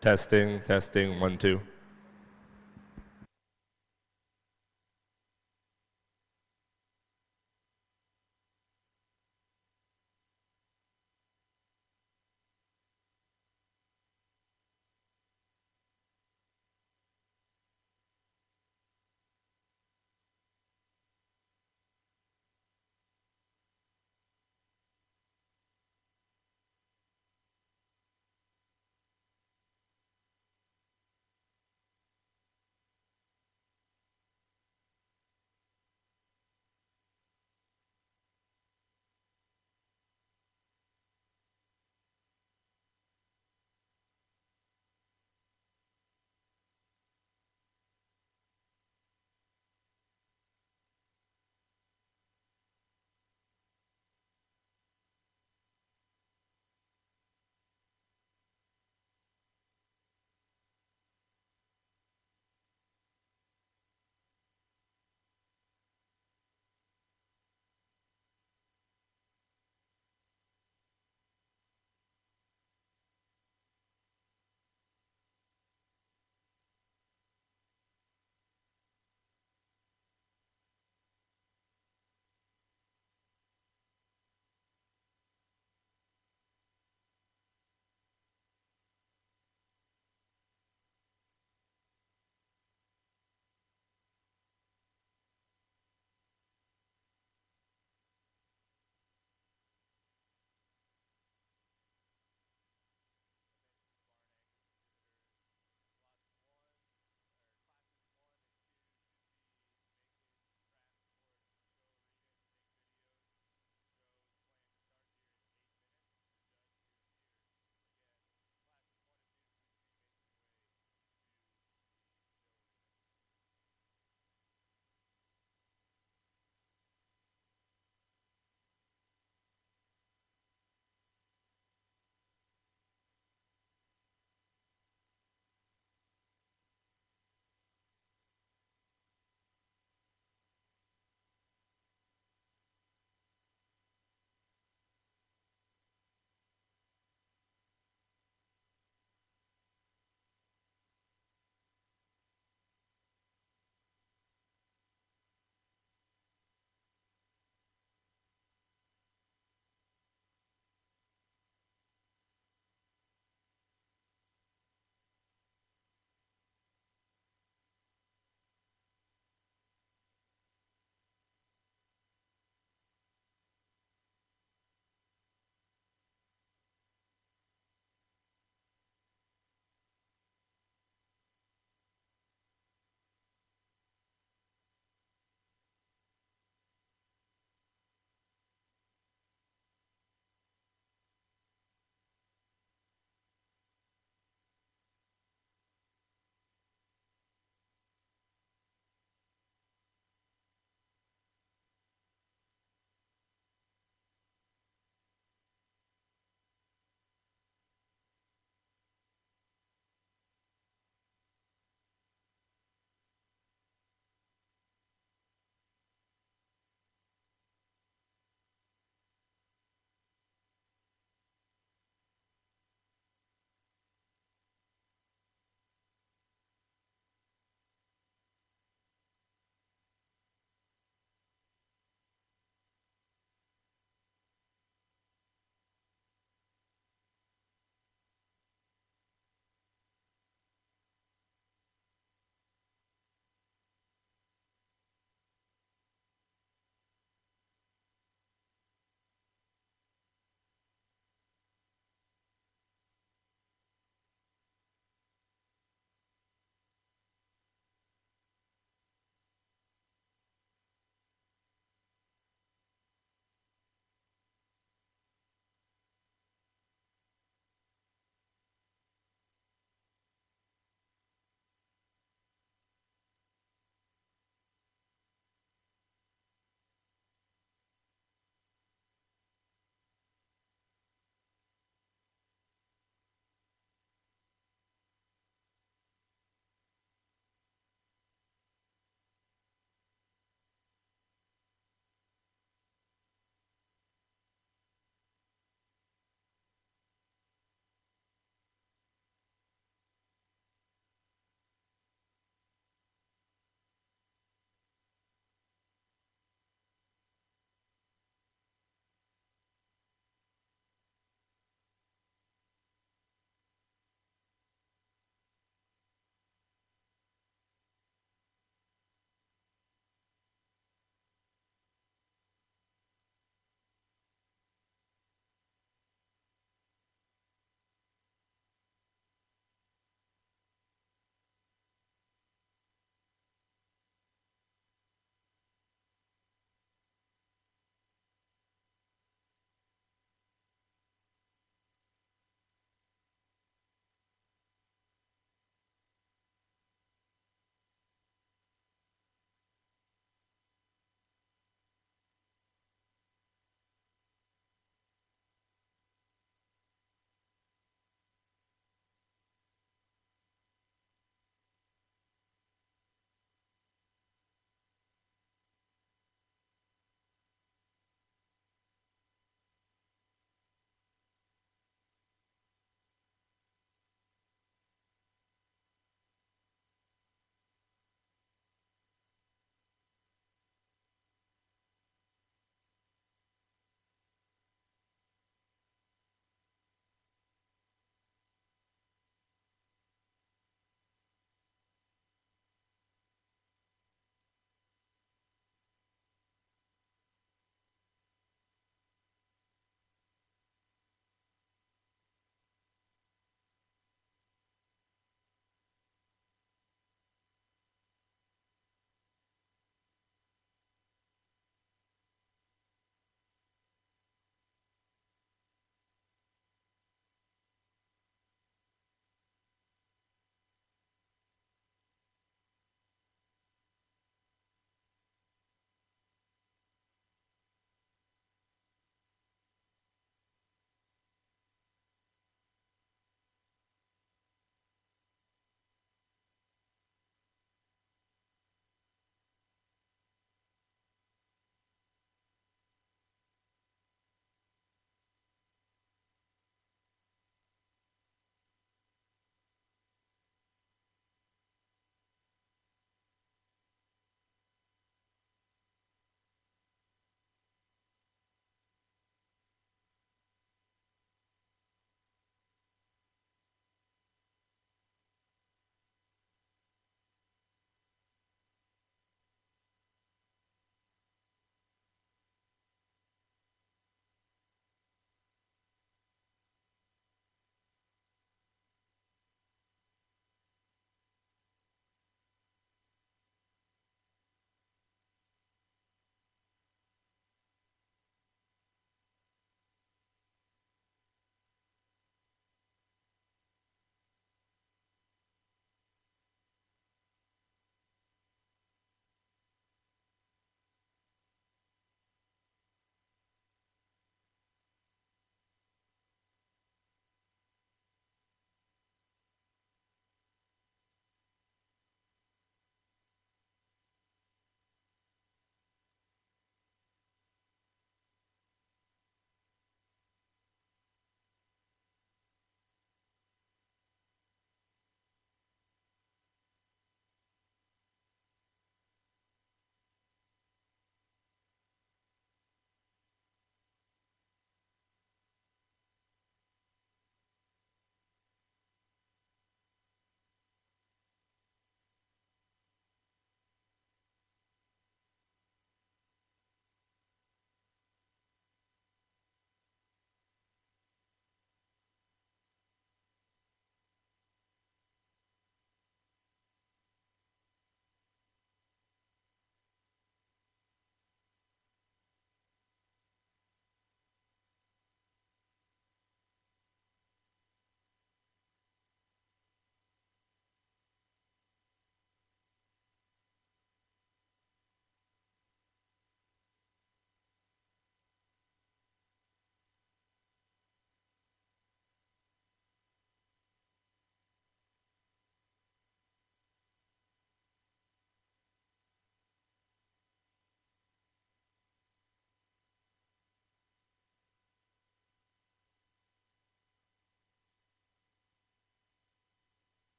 Testing, testing, 1, 2.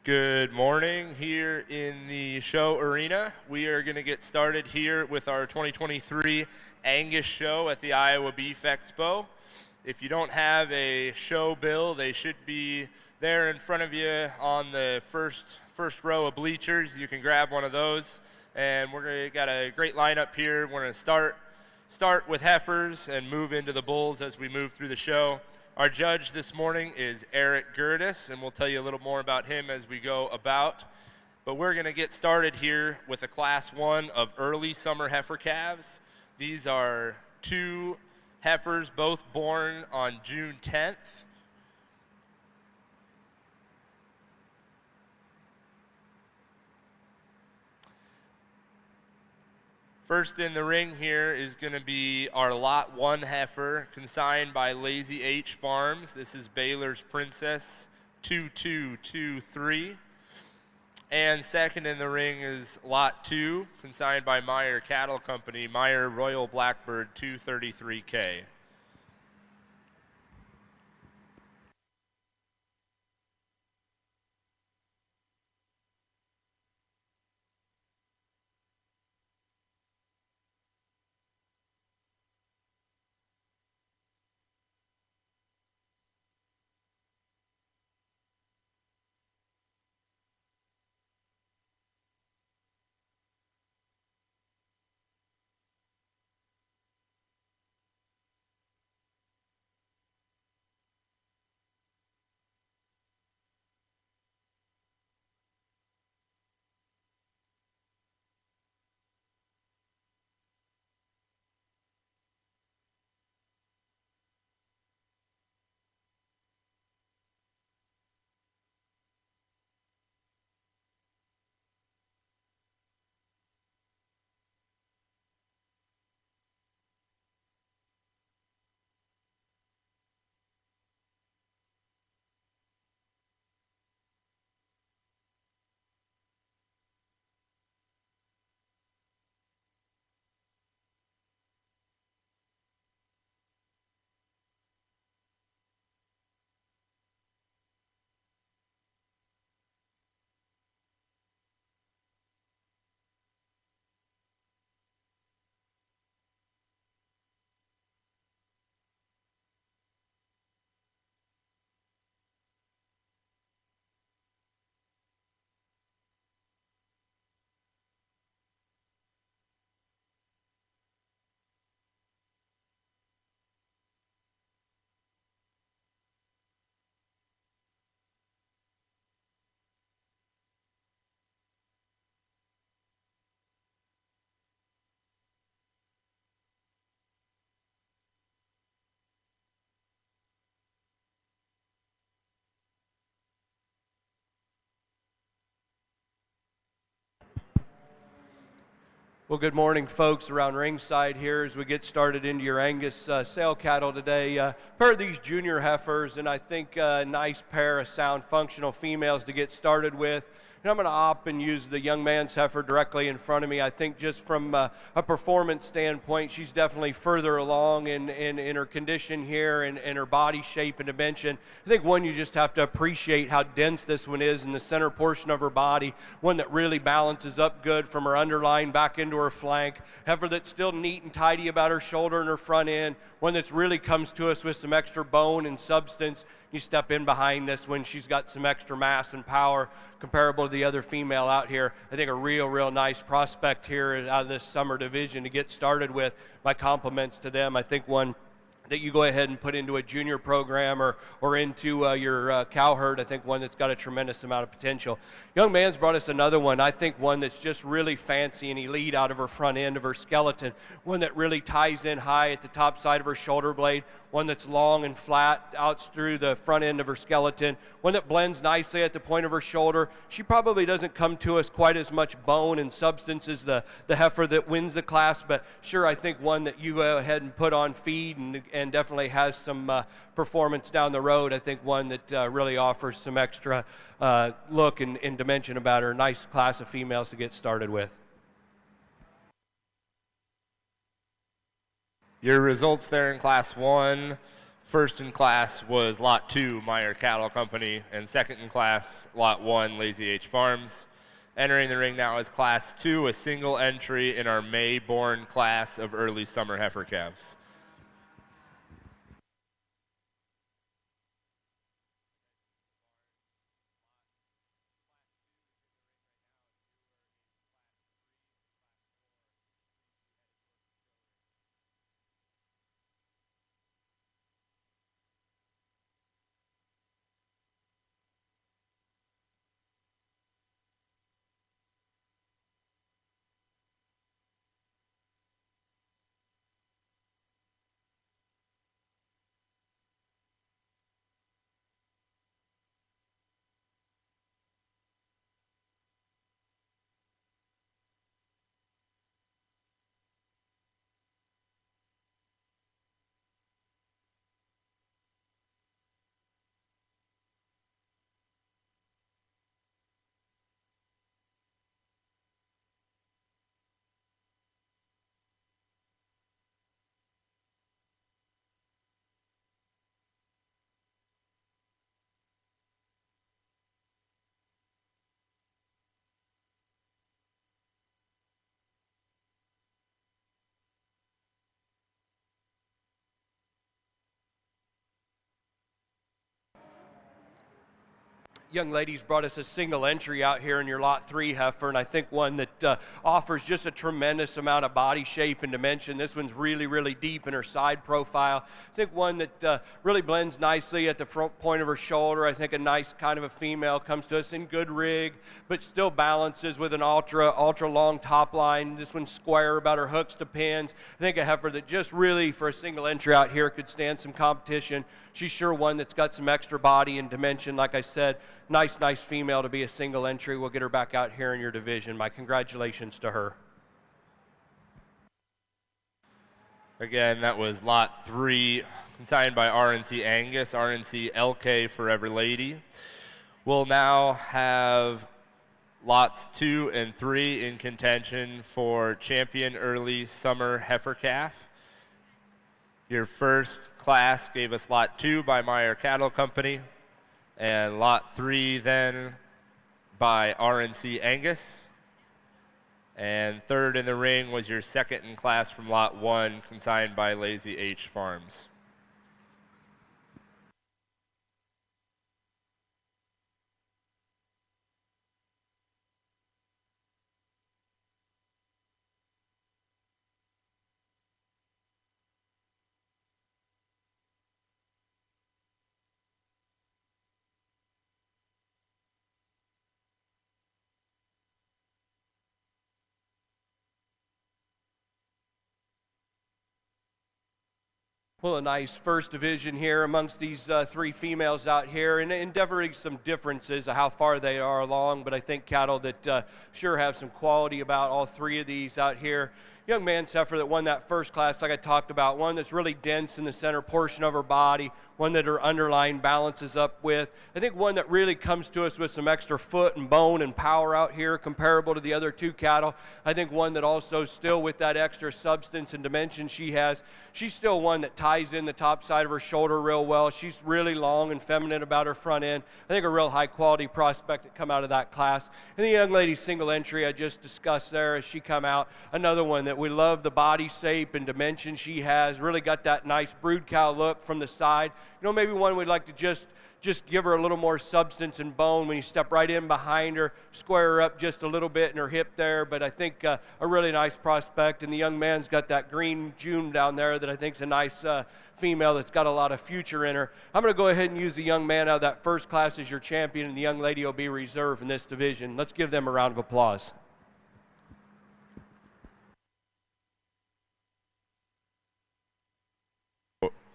Good morning here in the show arena. We are going to get started here with our 2023 Angus show at the Iowa Beef Expo. If you don't have a show bill, they should be there in front of you on the first row of bleachers. You can grab one of those. And got a great lineup here. We're going to start with heifers and move into the bulls as we move through the show. Our judge this morning is Eric Gertis, and we'll tell you a little more about him as we go about. But we're going to get started here with a Class 1 of early summer heifer calves. These are two heifers, both born on June 10th. First in the ring here is going to be our Lot 1 heifer, consigned by Lazy H Farms. This is Baylor's Princess 2223. And second in the ring is Lot 2, consigned by Meyer Cattle Company, Meyer Royal Blackbird 233K. Well, good morning, folks around ringside here as we get started into your Angus sale cattle today. Pair of these junior heifers, and I think a nice pair of sound functional females to get started with. And I'm going to opt and use the young man's heifer directly in front of me. I think just from a performance standpoint, she's definitely further along in her condition here and her body shape and dimension. I think one, you just have to appreciate how dense this one is in the center portion of her body, one that really balances up good from her underline back into her flank, heifer that's still neat and tidy about her shoulder and her front end, one that's really comes to us with some extra bone and substance. You step in behind this when she's got some extra mass and power comparable to the other female out here. I think a real nice prospect here out of this summer division to get started with. My compliments to them. I think one that you go ahead and put into a junior program or into your cow herd. I think one that's got a tremendous amount of potential. Young man's brought us another one. I think one that's just really fancy and elite out of her front end of her skeleton. One that really ties in high at the top side of her shoulder blade. One that's long and flat out through the front end of her skeleton. One that blends nicely at the point of her shoulder. She probably doesn't come to us quite as much bone and substance as the heifer that wins the class, but sure, I think one that you go ahead and put on feed and definitely has some performance down the road. I think one that really offers some extra look and dimension about her. Nice class of females to get started with. Your results there in Class 1 First in class was Lot 2, Meyer Cattle Company, and second in class, Lot 1, Lazy H Farms. Entering the ring now is Class 2, a single entry in our May-born class of early summer heifer calves. Young ladies brought us a single entry out here in your Lot 3 heifer, and I think one that offers just a tremendous amount of body shape and dimension. This one's really, really deep in her side profile. I think one that really blends nicely at the front point of her shoulder. I think a nice kind of a female, comes to us in good rig, but still balances with an ultra long top line. This one's square about her hooks to pins. I think a heifer that just really, for a single entry out here, could stand some competition. She's sure one that's got some extra body and dimension. Like I said, nice female to be a single entry. We'll get her back out here in your division. My congratulations to her. Again, that was Lot 3, consigned by RNC Angus, RNC LK Forever Lady. We'll now have Lots 2 and 3 in contention for Champion Early Summer Heifer Calf. Your first class gave us Lot 2 by Meyer Cattle Company, and Lot 3 then by RNC Angus. And third in the ring was your second in class from Lot 1, consigned by Lazy H Farms. Well, a nice first division here amongst these three females out here, and endeavoring some differences of how far they are along, but I think cattle that sure have some quality about all three of these out here. Young man's heifer that won that first class, like I talked about, one that's really dense in the center portion of her body, one that her underline balances up with. I think one that really comes to us with some extra foot and bone and power out here comparable to the other two cattle. I think one that also still with that extra substance and dimension she has, she's still one that ties in the top side of her shoulder real well. She's really long and feminine about her front end. I think a real high quality prospect that come out of that class. And the young lady single entry I just discussed there as she come out, another one that we love the body shape and dimension she has, really got that nice brood cow look from the side. You know, maybe one we'd like to just give her a little more substance and bone when you step right in behind her, square her up just a little bit in her hip there, but I think a really nice prospect. And the young man's got that green June down there that I think's a nice female that's got a lot of future in her. I'm going to go ahead and use the young man out of that first class as your champion, and the young lady will be reserved in this division. Let's give them a round of applause.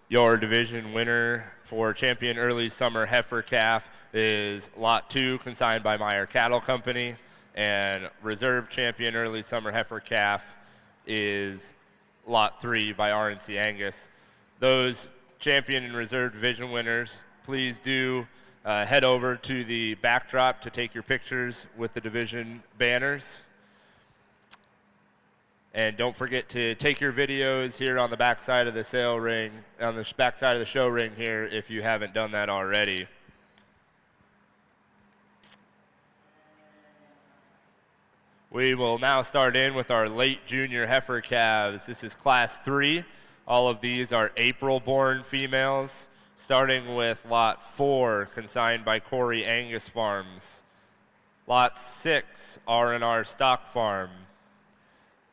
Your division winner for Champion Early Summer Heifer Calf is Lot 2, consigned by Meyer Cattle Company, and Reserve Champion Early Summer Heifer Calf is Lot 3 by RNC Angus. Those Champion and Reserve division winners, please do head over to the backdrop to take your pictures with the division banners. And don't forget to take your videos here on the backside of the sale ring, on the backside of the show ring here, if you haven't done that already. We will now start in with our late junior heifer calves. This is class 3. All of these are April-born females, starting with lot 4, consigned by Corey Angus Farms. Lot 6, R&R Stock Farm.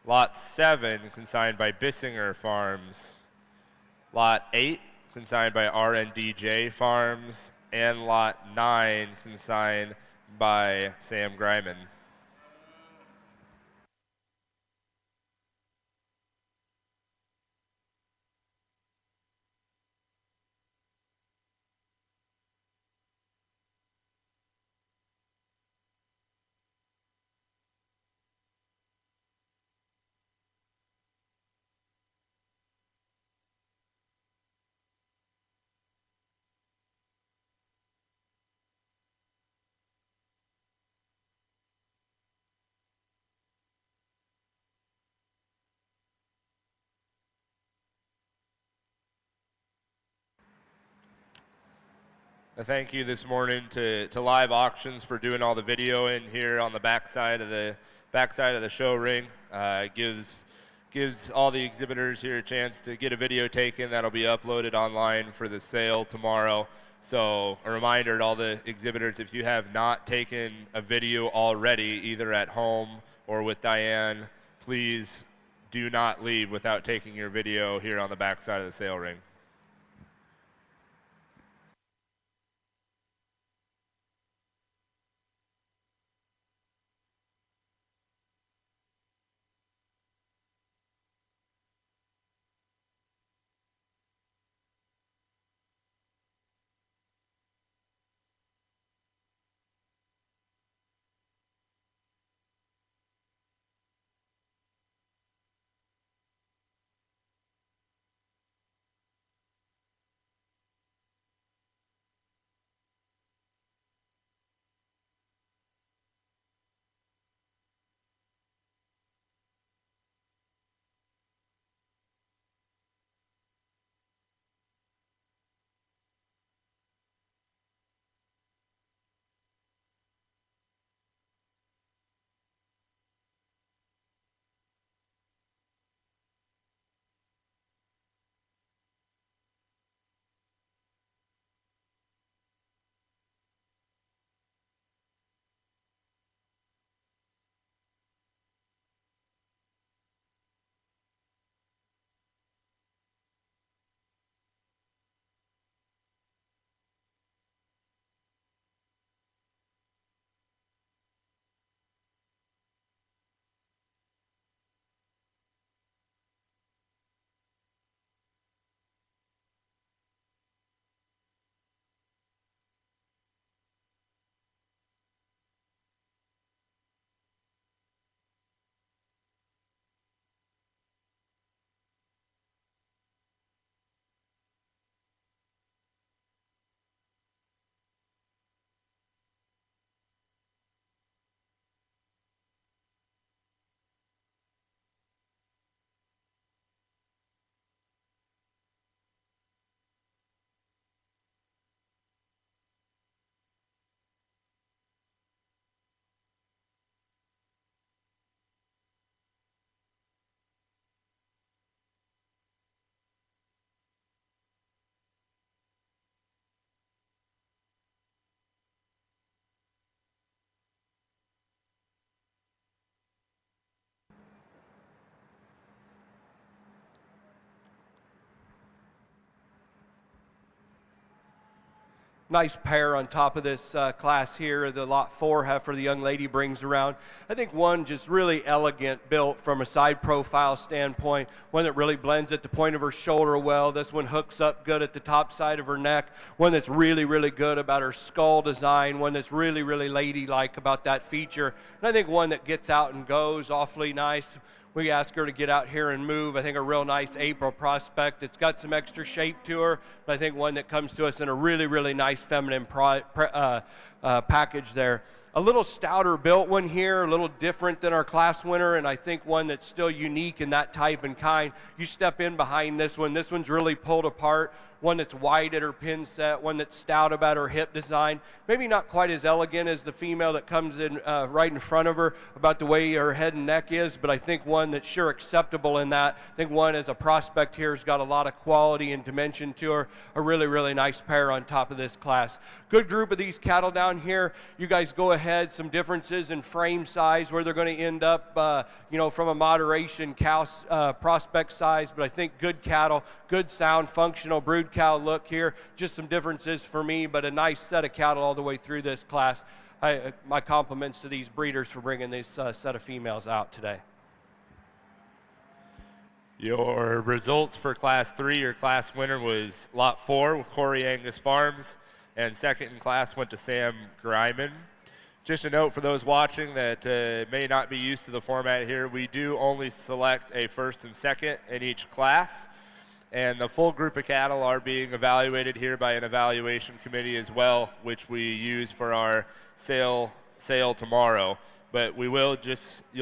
Lot 7, consigned by Bissinger Farms. Lot 8, consigned by R&DJ Farms. And Lot 9, consigned by Sam Greiman. Thank you this morning to Live Auctions for doing all the video in here on the backside of the show ring. Gives all the exhibitors here a chance to get a video taken that'll be uploaded online for the sale tomorrow. So a reminder to all the exhibitors, if you have not taken a video already, either at home or with Diane, please do not leave without taking your video here on the backside of the sale ring. Nice pair on top of this class here, the lot 4 heifer the young lady brings around. I think one just really elegant built from a side profile standpoint, one that really blends at the point of her shoulder well. This one hooks up good at the top side of her neck, one that's really, really good about her skull design, one that's really, really ladylike about that feature. And I think one that gets out and goes awfully nice. We ask her to get out here and move. I think a real nice April prospect. It's got some extra shape to her, but I think one that comes to us in a really, really nice feminine package there. A little stouter built one here, a little different than our class winner, and I think one that's still unique in that type and kind. You step in behind this one. This one's really pulled apart. One that's wide at her pin set, one that's stout about her hip design. Maybe not quite as elegant as the female that comes in right in front of her about the way her head and neck is, but I think one that's sure acceptable in that. I think one as a prospect here has got a lot of quality and dimension to her. A really, really nice pair on top of this class. Good group of these cattle down here. You guys go ahead. Some differences in frame size where they're going to end up, from a moderation cow prospect size, but I think good cattle, good sound, functional brood cow look here. Just some differences for me, but a nice set of cattle all the way through this class. My compliments to these breeders for bringing this set of females out today. Your results for Class 3, your class winner was Lot 4 with Corey Angus Farms, and second in class went to Sam Greiman. Just a note for those watching that may not be used to the format here, we do only select a first and second in each class. And the full group of cattle are being evaluated here by an evaluation committee as well, which we use for our sale tomorrow. But you'll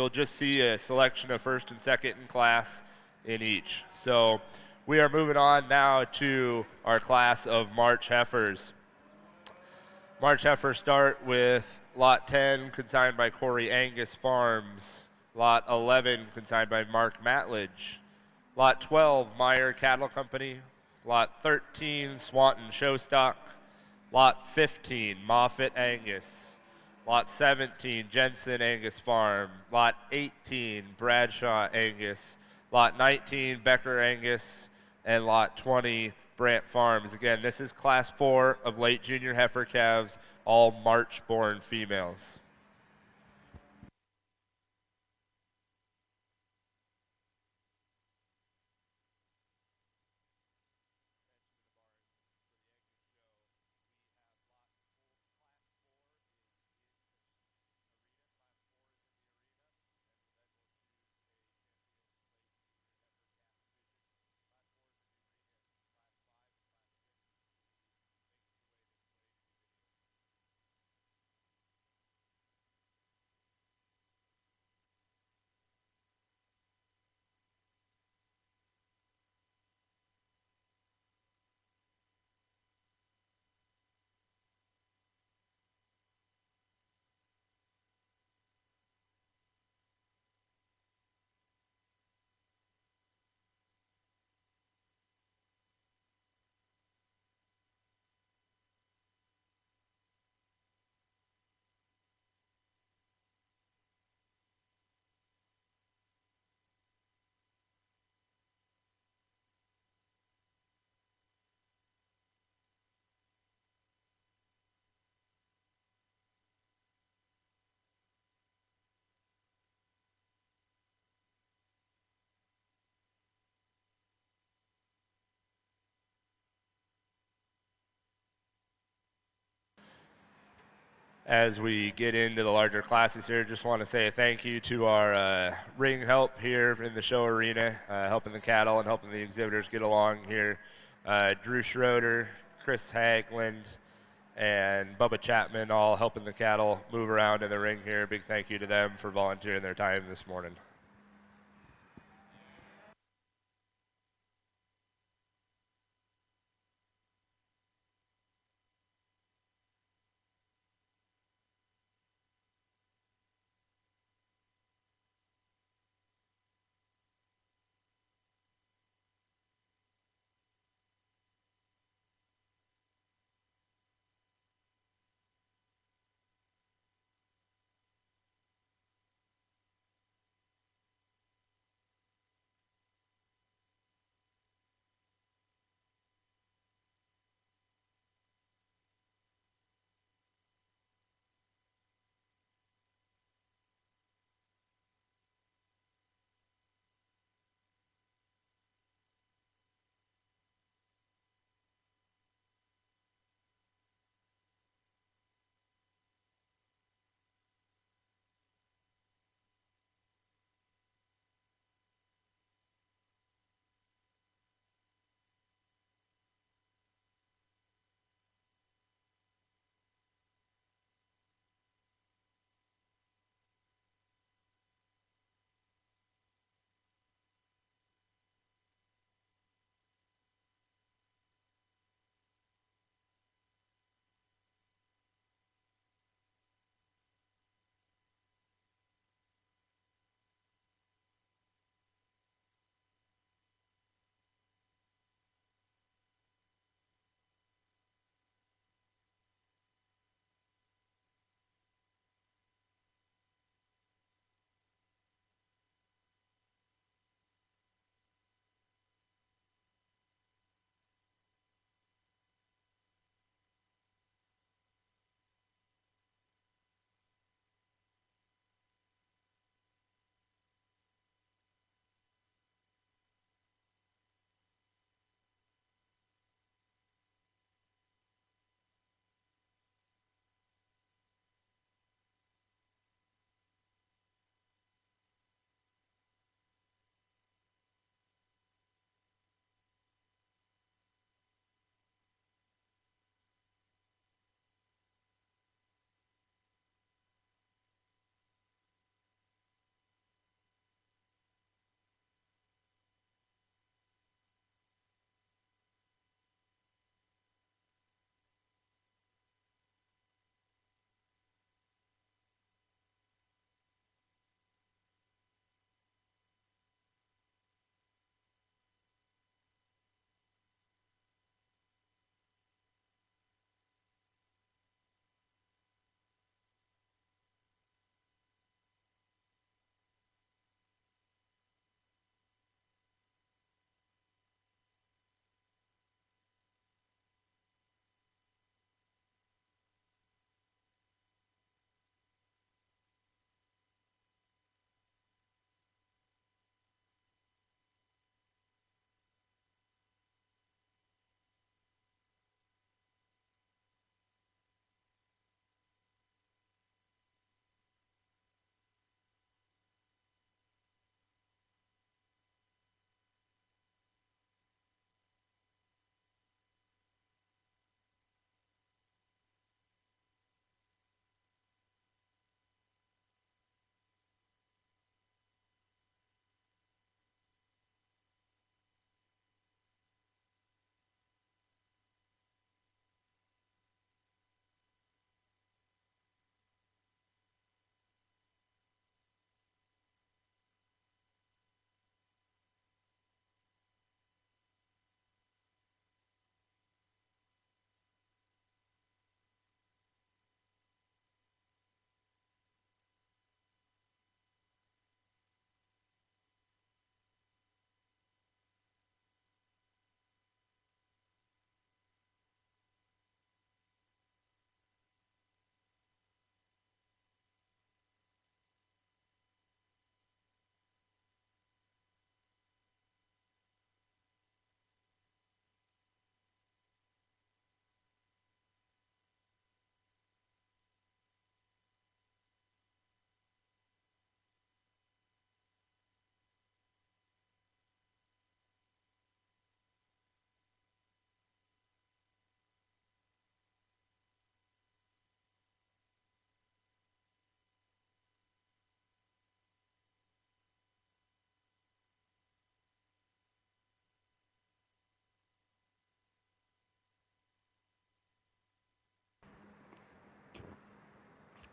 just see a selection of first and second in class in each. So we are moving on now to our class of March heifers. March heifers start with Lot 10, consigned by Corey Angus Farms. Lot 11, consigned by Mark Matledge. Lot 12, Meyer Cattle Company. Lot 13, Swanton Showstock. Lot 15, Moffett Angus. Lot 17, Jensen Angus Farm. Lot 18, Bradshaw Angus. Lot 19, Becker Angus. And Lot 20, Brant Farms. Again, this is Class 4 of late junior heifer calves, all March-born females. As we get into the larger classes here, just want to say a thank you to our ring help here in the show arena, helping the cattle and helping the exhibitors get along here. Drew Schroeder, Chris Hagland, and Bubba Chapman all helping the cattle move around in the ring here. Big thank you to them for volunteering their time this morning.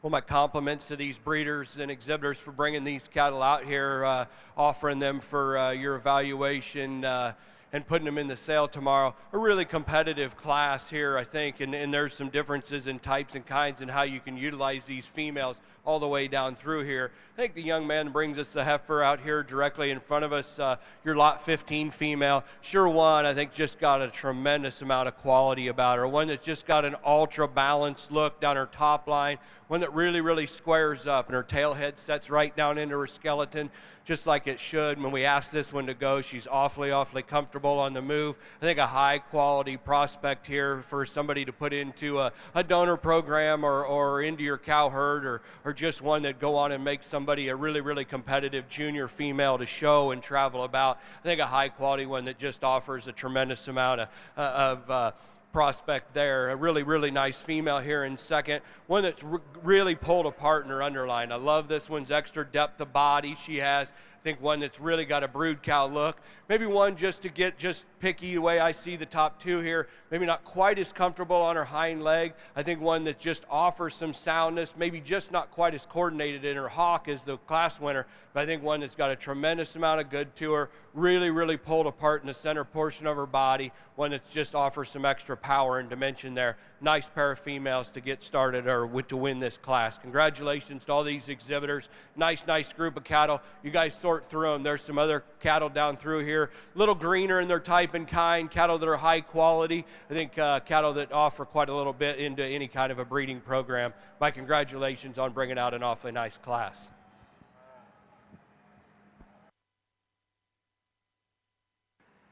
Well, my compliments to these breeders and exhibitors for bringing these cattle out here, offering them for your evaluation and putting them in the sale tomorrow. A really competitive class here, I think, and there's some differences in types and kinds and how you can utilize these females all the way down through here. I think the young man brings us the heifer out here directly in front of us, your lot 15 female. Sure one, I think, just got a tremendous amount of quality about her. One that's just got an ultra balanced look down her top line, one that really squares up, and her tail head sets right down into her skeleton just like it should. When we ask this one to go, she's awfully comfortable on the move. I think a high quality prospect here for somebody to put into a donor program or into your cow herd, or just one that go on and make somebody a really competitive junior female to show and travel about. I think a high quality one that just offers a tremendous amount of prospect there. A really nice female here in second. One that's really pulled apart in her underline. I love this one's extra depth of body she has. I think one that's really got a brood cow look. Maybe one just to get just picky the way I see the top two here. Maybe not quite as comfortable on her hind leg. I think one that just offers some soundness, maybe just not quite as coordinated in her hock as the class winner, but I think one that's got a tremendous amount of good to her, really pulled apart in the center portion of her body, one that just offers some extra power and dimension there. Nice pair of females to get started or to win this class. Congratulations to all these exhibitors. Nice group of cattle. You guys sort through them. There's some other cattle down through here, a little greener in their type and kind, cattle that are high quality. I think cattle that offer quite a little bit into any kind of a breeding program. My congratulations on bringing out an awfully nice class.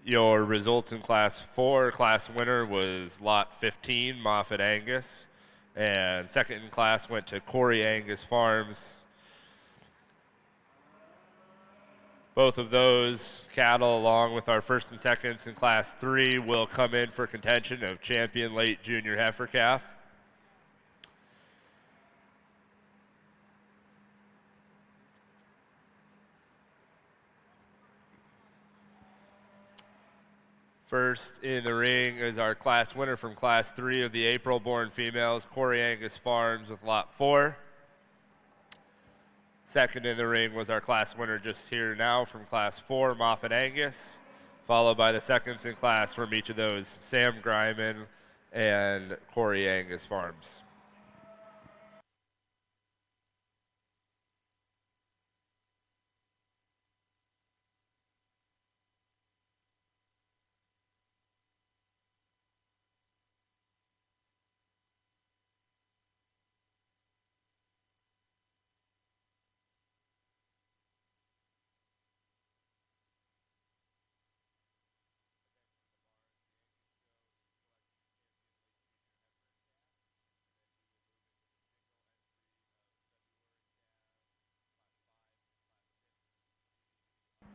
Your results in Class 4, class winner was Lot 15, Moffat Angus, and second in class went to Corey Angus Farms. Both of those cattle, along with our first and seconds in Class 3, will come in for contention of champion late junior heifer calf. First in the ring is our class winner from Class 3 of the April-born females, Corey Angus Farms with Lot 4. Second in the ring was our class winner just here now from Class 4, Moffat Angus, followed by the seconds in class from each of those, Sam Greiman and Corey Angus Farms.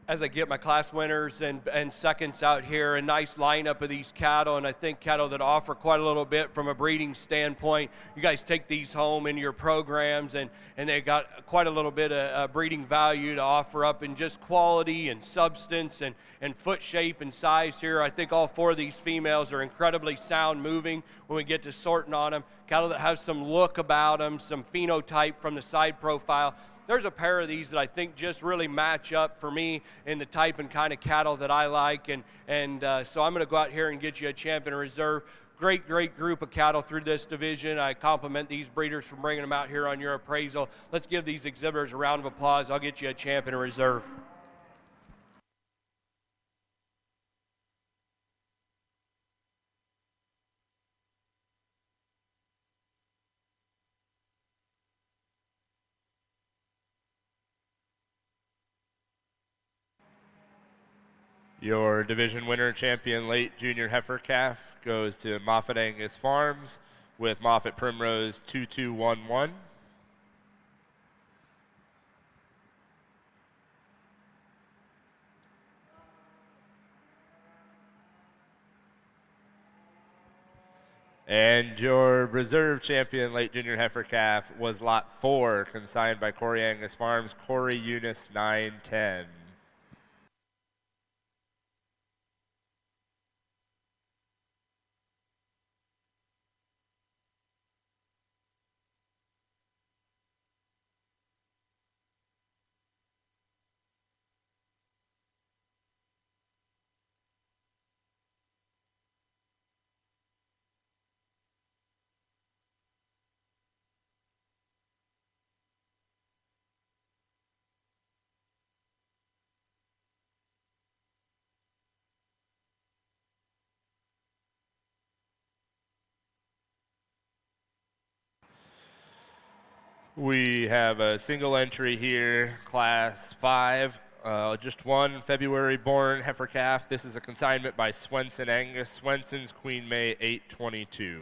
As I get my class winners and seconds out here, a nice lineup of these cattle, and I think cattle that offer quite a little bit from a breeding standpoint. You guys take these home in your programs, and they got quite a little bit of breeding value to offer up in just quality and substance and foot shape and size here. I think all four of these females are incredibly sound moving when we get to sorting on them. Cattle that have some look about them, some phenotype from the side profile. There's a pair of these that I think just really match up for me in the type and kind of cattle that I like, and so I'm going to go out here and get you a champion reserve. Great group of cattle through this division. I compliment these breeders for bringing them out here on your appraisal. Let's give these exhibitors a round of applause. I'll get you a champion reserve. Your division winner, champion late junior heifer calf, goes to Moffat Angus Farms with Moffat Primrose 2211. And your reserve champion late junior heifer calf was Lot 4, consigned by Corey Angus Farms, Corey Eunice 910. We have a single entry here, class 5, just one February born heifer calf. This is a consignment by Swenson Angus. Swenson's Queen May 822.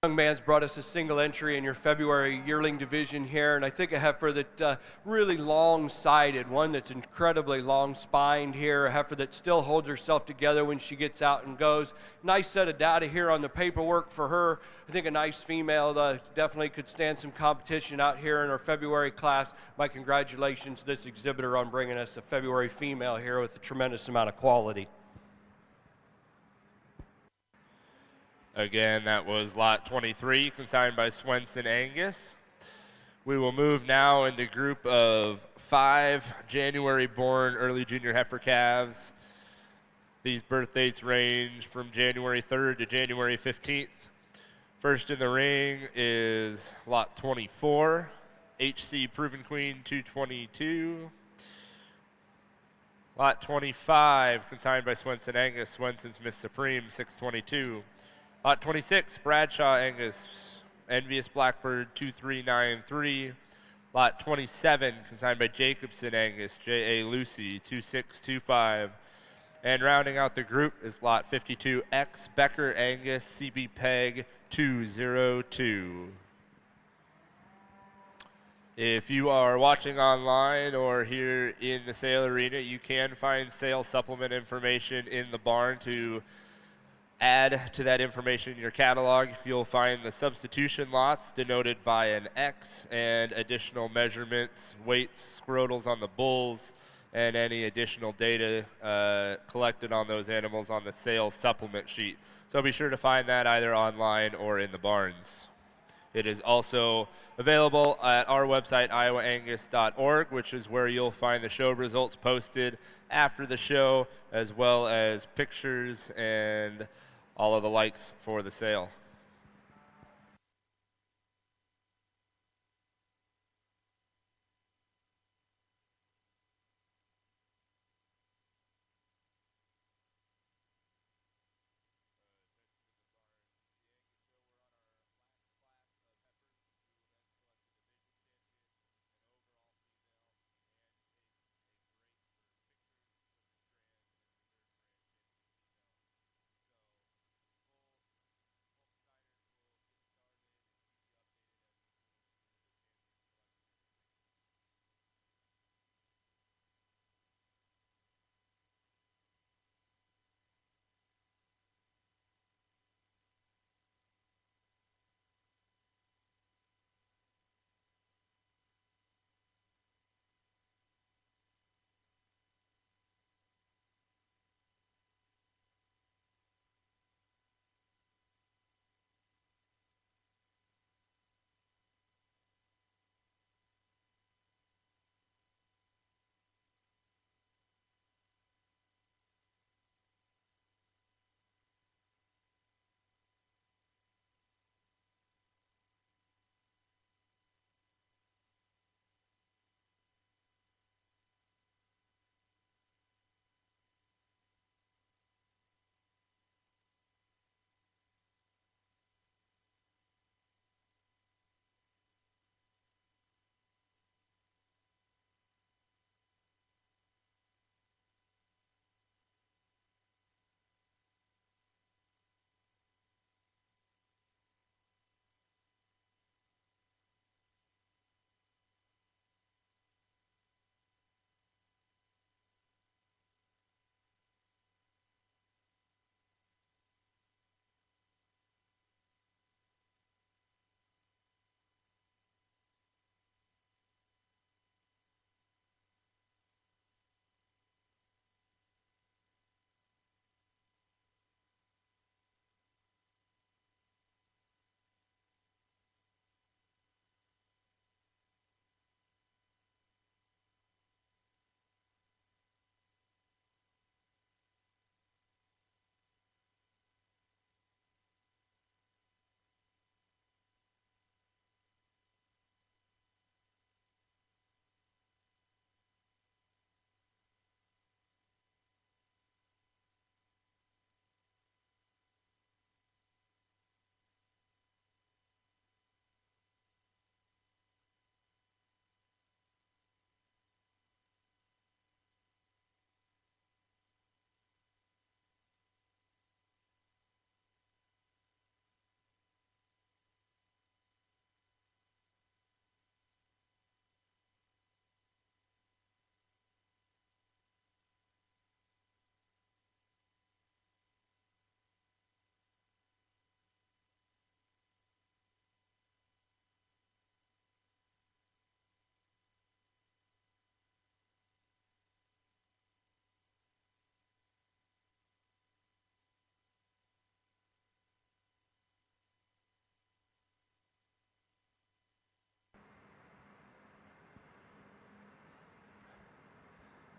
Young man's brought us a single entry in your February yearling division here, and I think a heifer that really long-sided, one that's incredibly long-spined here, a heifer that still holds herself together when she gets out and goes. Nice set of data here on the paperwork for her. I think a nice female definitely could stand some competition out here in our February class. My congratulations to this exhibitor on bringing us a February female here with a tremendous amount of quality. Again, that was lot 23, consigned by Swenson Angus. We will move now into group of 5 January-born early junior heifer calves. These birth dates range from January 3rd to January 15th. First in the ring is lot 24, HC Proven Queen 222. Lot 25, consigned by Swenson Angus, Swenson's Miss Supreme 622. Lot 26, Bradshaw Angus, Envious Blackbird 2393. Lot 27, consigned by Jacobson Angus, J.A. Lucy 2625. And rounding out the group is Lot 52X, Becker Angus, CB Peg 202. If you are watching online or here in the sale arena, you can find sales supplement information in the barn to add to that information in your catalog. You'll find the substitution lots denoted by an X and additional measurements, weights, scrotals on the bulls, and any additional data collected on those animals on the sales supplement sheet. So be sure to find that either online or in the barns. It is also available at our website, iowaangus.org, which is where you'll find the show results posted after the show, as well as pictures and all of the likes for the sale.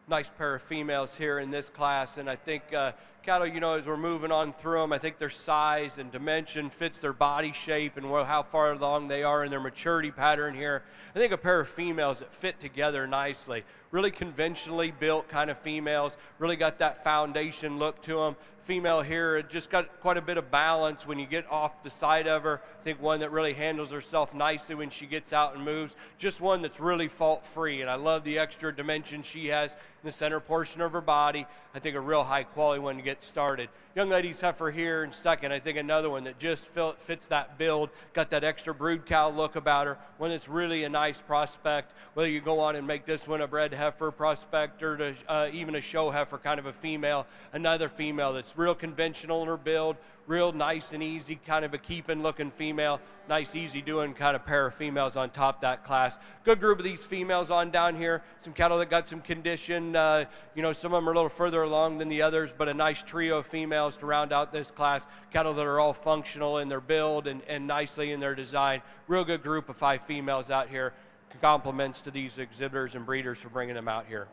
nice pair of females here in this class, and I think cattle, as we're moving on through them, I think their size and dimension fits their body shape and how far along they are in their maturity pattern here. I think a pair of females that fit together nicely, really conventionally built kind of females, really got that foundation look to them. Female here, it just got quite a bit of balance when you get off the side of her. I think one that really handles herself nicely when she gets out and moves. Just one that's really fault-free, and I love the extra dimension she has in the center portion of her body. I think a real high-quality one to get started. Young lady's heifer here in second. I think another one that just fits that build, got that extra brood cow look about her, one that's really a nice prospect, whether you go on and make this one a bred heifer prospect or even a show heifer, kind of a female, another female that's real conventional in her build, real nice and easy, kind of a keeping looking female, nice easy doing kind of pair of females on top of that class. Good group of these females on down here, some cattle that got some condition, some of them are a little further along than the others, but a nice trio of females to round out this class, cattle that are all functional in their build and nicely in their design. Real good group of 5 females out here. Compliments to these exhibitors and breeders for bringing them out here.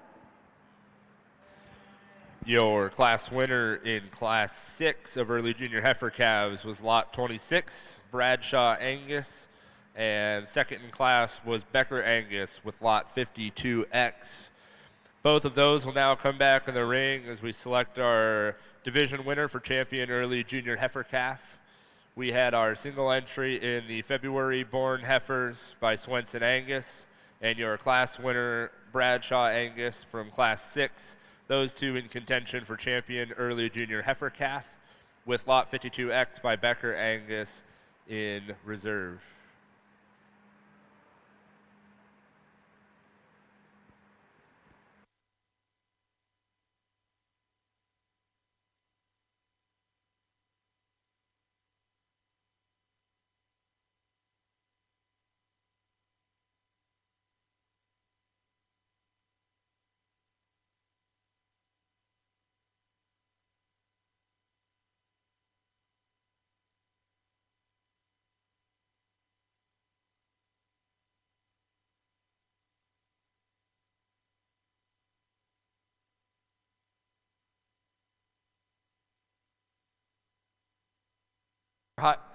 Your class winner in Class 6 of early junior heifer calves was lot 26, Bradshaw Angus, and second in class was Becker Angus with lot 52X. Both of those will now come back in the ring as we select our division winner for champion early junior heifer calf. We had our single entry in the February born heifers by Swenson Angus, and your class winner Bradshaw Angus from Class 6. Those two in contention for champion early junior heifer calf, with lot 52X by Becker Angus in reserve.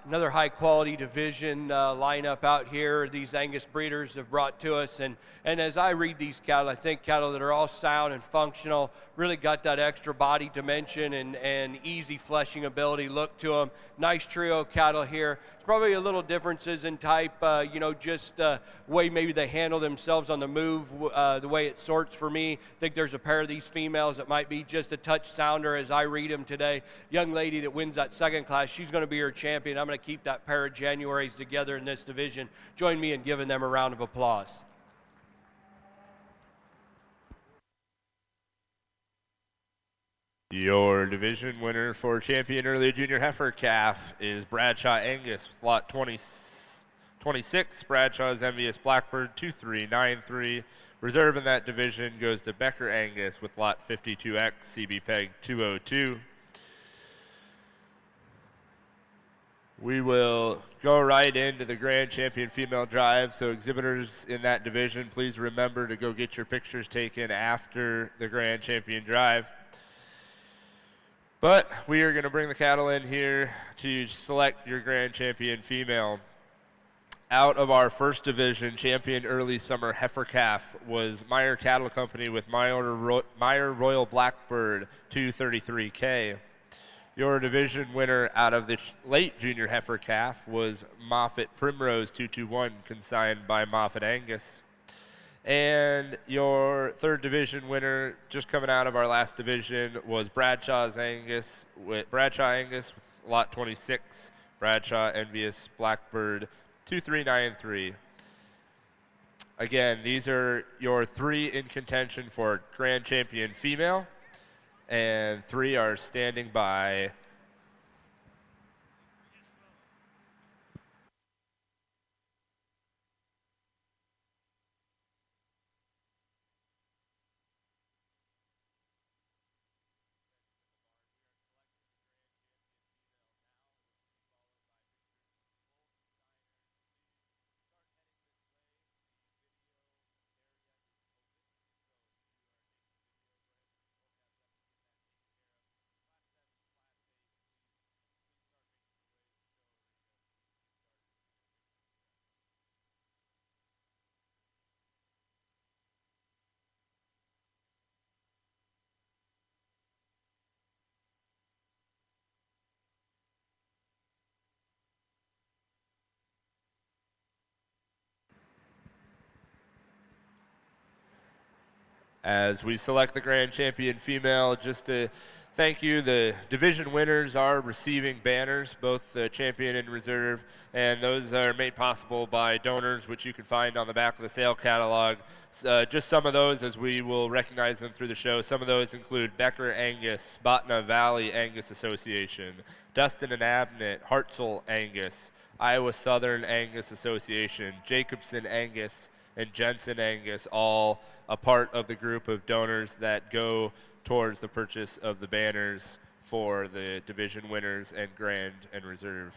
Another high quality division lineup out here these Angus breeders have brought to us, and as I read these cattle, I think cattle that are all sound and functional, really got that extra body dimension and easy fleshing ability look to them. Nice trio of cattle here. It's probably a little differences in type, just way maybe they handle themselves on the move, the way it sorts for me. I think there's a pair of these females that might be just a touch sounder as I read them today. Young lady that wins that second class, she's going to be her champion. I'm going to keep that pair of Januaries together in this division. Join me in giving them a round of applause. Your division winner for champion early junior heifer calf is Bradshaw Angus with lot 26, Bradshaw's Envious Blackbird 2393. Reserve in that division goes to Becker Angus with lot 52X, CB Peg 202. We will go right into the Grand Champion Female Drive. So exhibitors in that division, please remember to go get your pictures taken after the Grand Champion Drive. But we are going to bring the cattle in here to select your Grand Champion Female. Out of our first division, champion early summer heifer calf was Meyer Cattle Company with Meyer Royal Blackbird 233K. Your division winner out of the late junior heifer calf was Moffett Primrose 221, consigned by Moffett Angus. And your third division winner, just coming out of our last division, was Bradshaw Angus with lot 26, Bradshaw Envious Blackbird 2393. Again, these are your 3 in contention for Grand Champion Female, and 3 are standing by. As we select the grand champion female, just to thank you, the division winners are receiving banners, both the champion and reserve, and those are made possible by donors, which you can find on the back of the sale catalog. Just some of those, as we will recognize them through the show. Some of those include Becker Angus, Botna Valley Angus Association, Dustin and Abnett, Hartzell Angus, Iowa Southern Angus Association, Jacobson Angus, and Jensen Angus, all a part of the group of donors that go towards the purchase of the banners for the division winners and grand and reserve.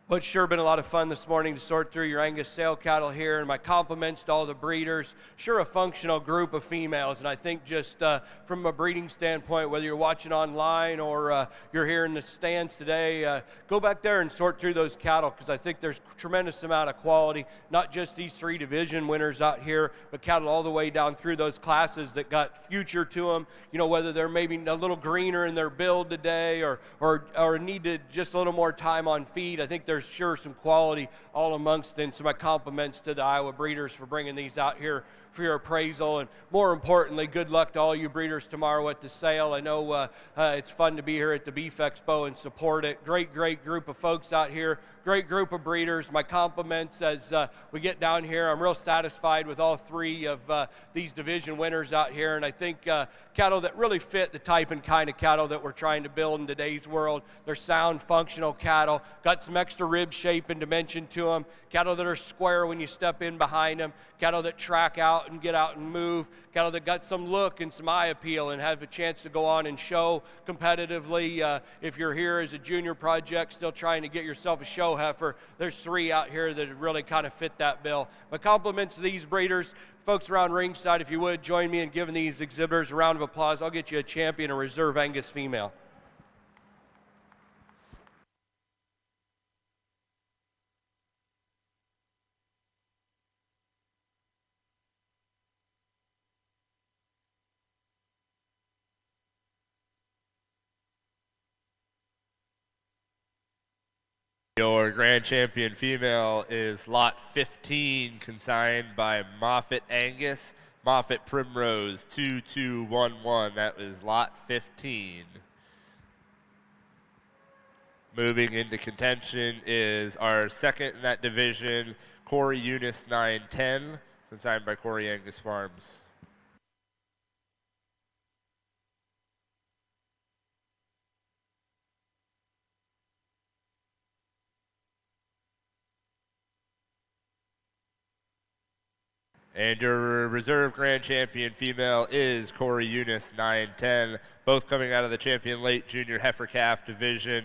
Well, it's sure been a lot of fun this morning to sort through your Angus sale cattle here, and my compliments to all the breeders. Sure a functional group of females, and I think just from a breeding standpoint, whether you're watching online or you're here in the stands today, go back there and sort through those cattle, because I think there's a tremendous amount of quality, not just these 3 division winners out here, but cattle all the way down through those classes that got future to them, you know, whether they're maybe a little greener in their build today or needed just a little more time on feed. I think there's sure some quality all amongst them. So my compliments to the Iowa breeders for bringing these out here for your appraisal, and more importantly, good luck to all you breeders tomorrow at the sale. I know it's fun to be here at the Beef Expo and support it. Great group of folks out here, great group of breeders. My compliments as we get down here. I'm real satisfied with all 3 of these division winners out here, and I think cattle that really fit the type and kind of cattle that we're trying to build in today's world. They're sound, functional cattle, got some extra rib shape and dimension to them, cattle that are square when you step in behind them, cattle that track out and get out and move, cattle that got some look and some eye appeal and have a chance to go on and show competitively. If you're here as a junior project still trying to get yourself a show heifer, there's 3 out here that really kind of fit that bill. My compliments to these breeders. Folks around ringside, if you would, join me in giving these exhibitors a round of applause. I'll get you a champion, a reserve Angus female. Your grand champion female is lot 15, consigned by Moffett Angus, Moffett Primrose 2211. That was lot 15. Moving into contention is our second in that division, Corey Eunice 910, consigned by Corey Angus Farms. And your reserve grand champion female is Corey Eunice 910, both coming out of the champion late junior heifer calf division.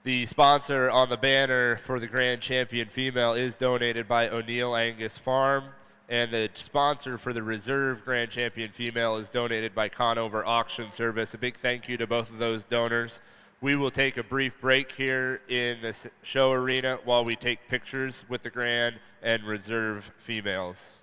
The sponsor on the banner for the grand champion female is donated by O'Neill Angus Farm, and the sponsor for the reserve grand champion female is donated by Conover Auction Service. A big thank you to both of those donors. We will take a brief break here in the show arena while we take pictures with the grand and reserve females.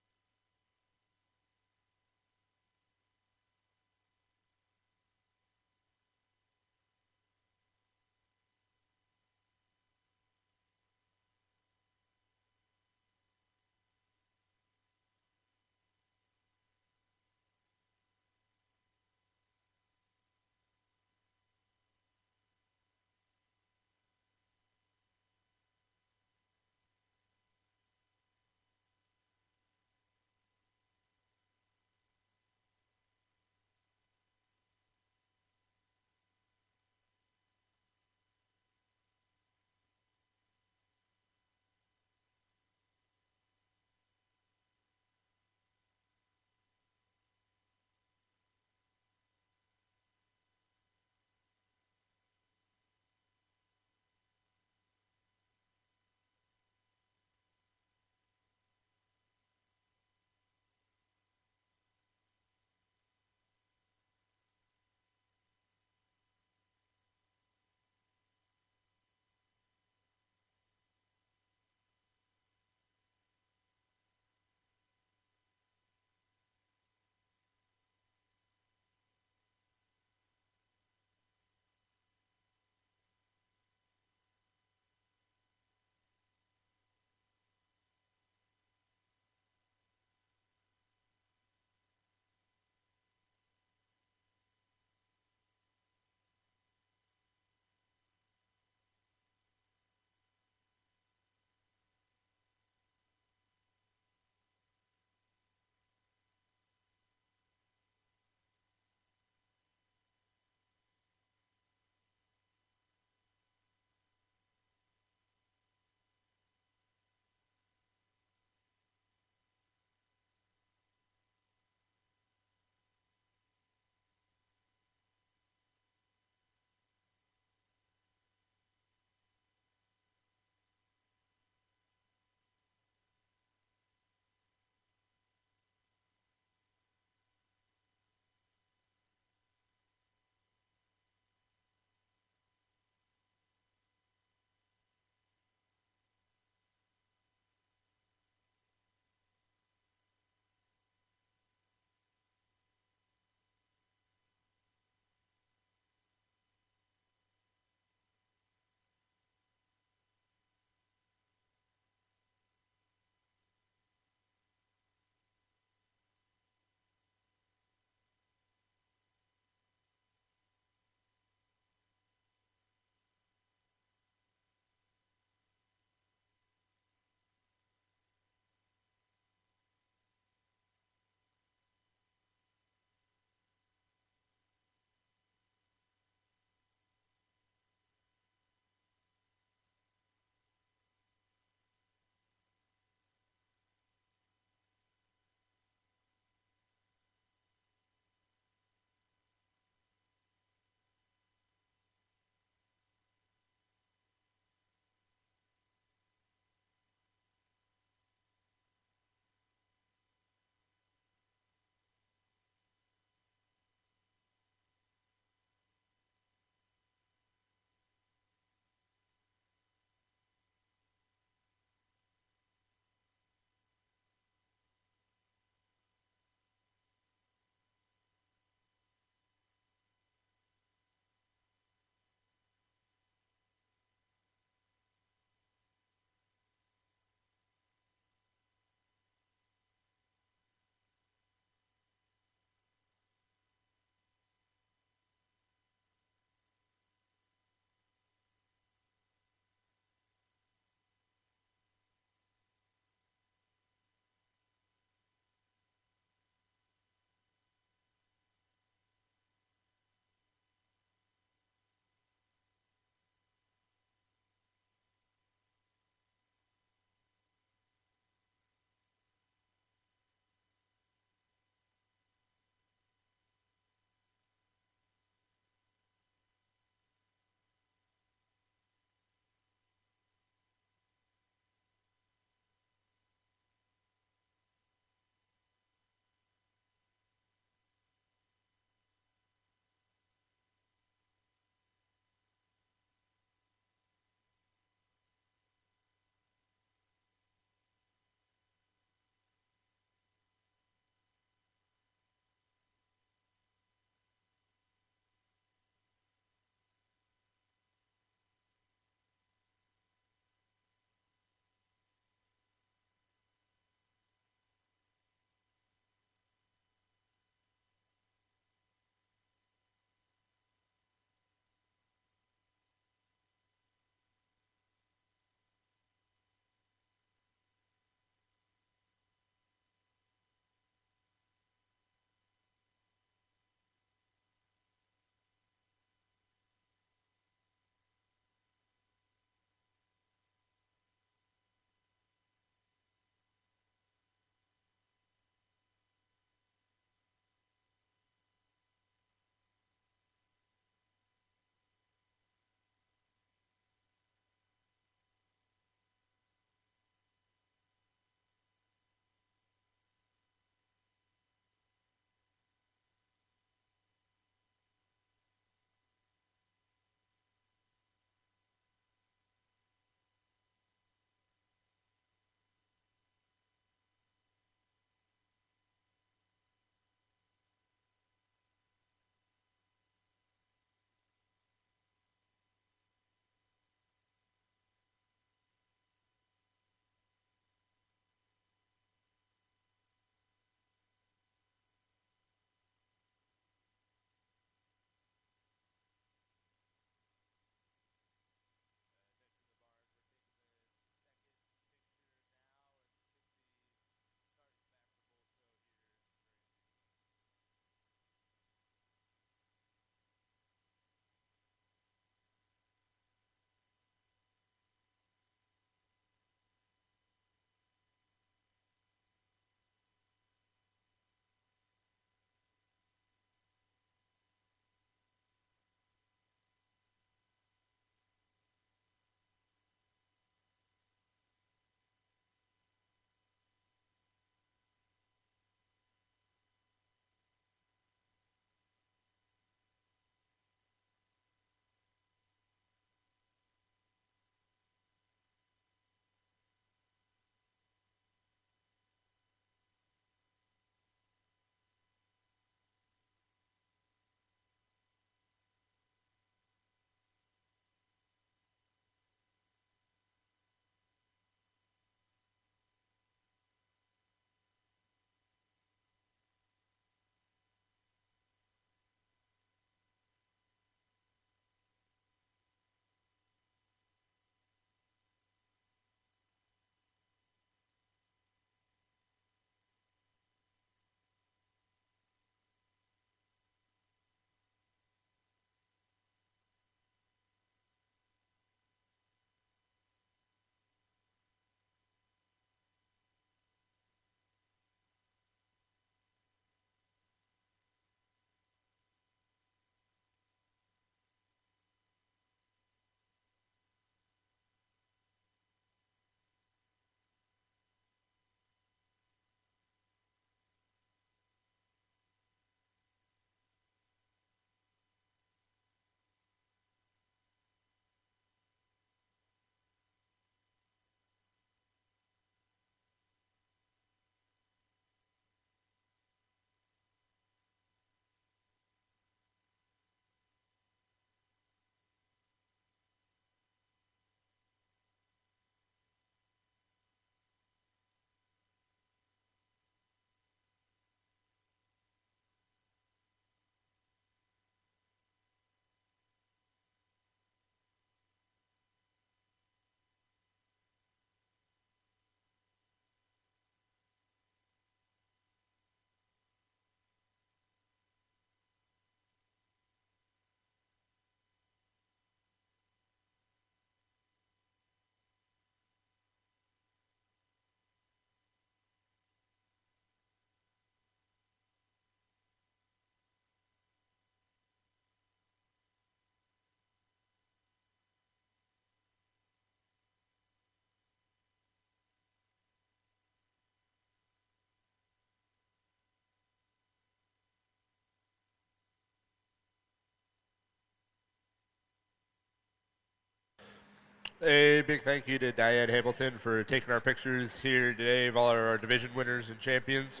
A big thank you to Diane Hamilton for taking our pictures here today of all our division winners and champions.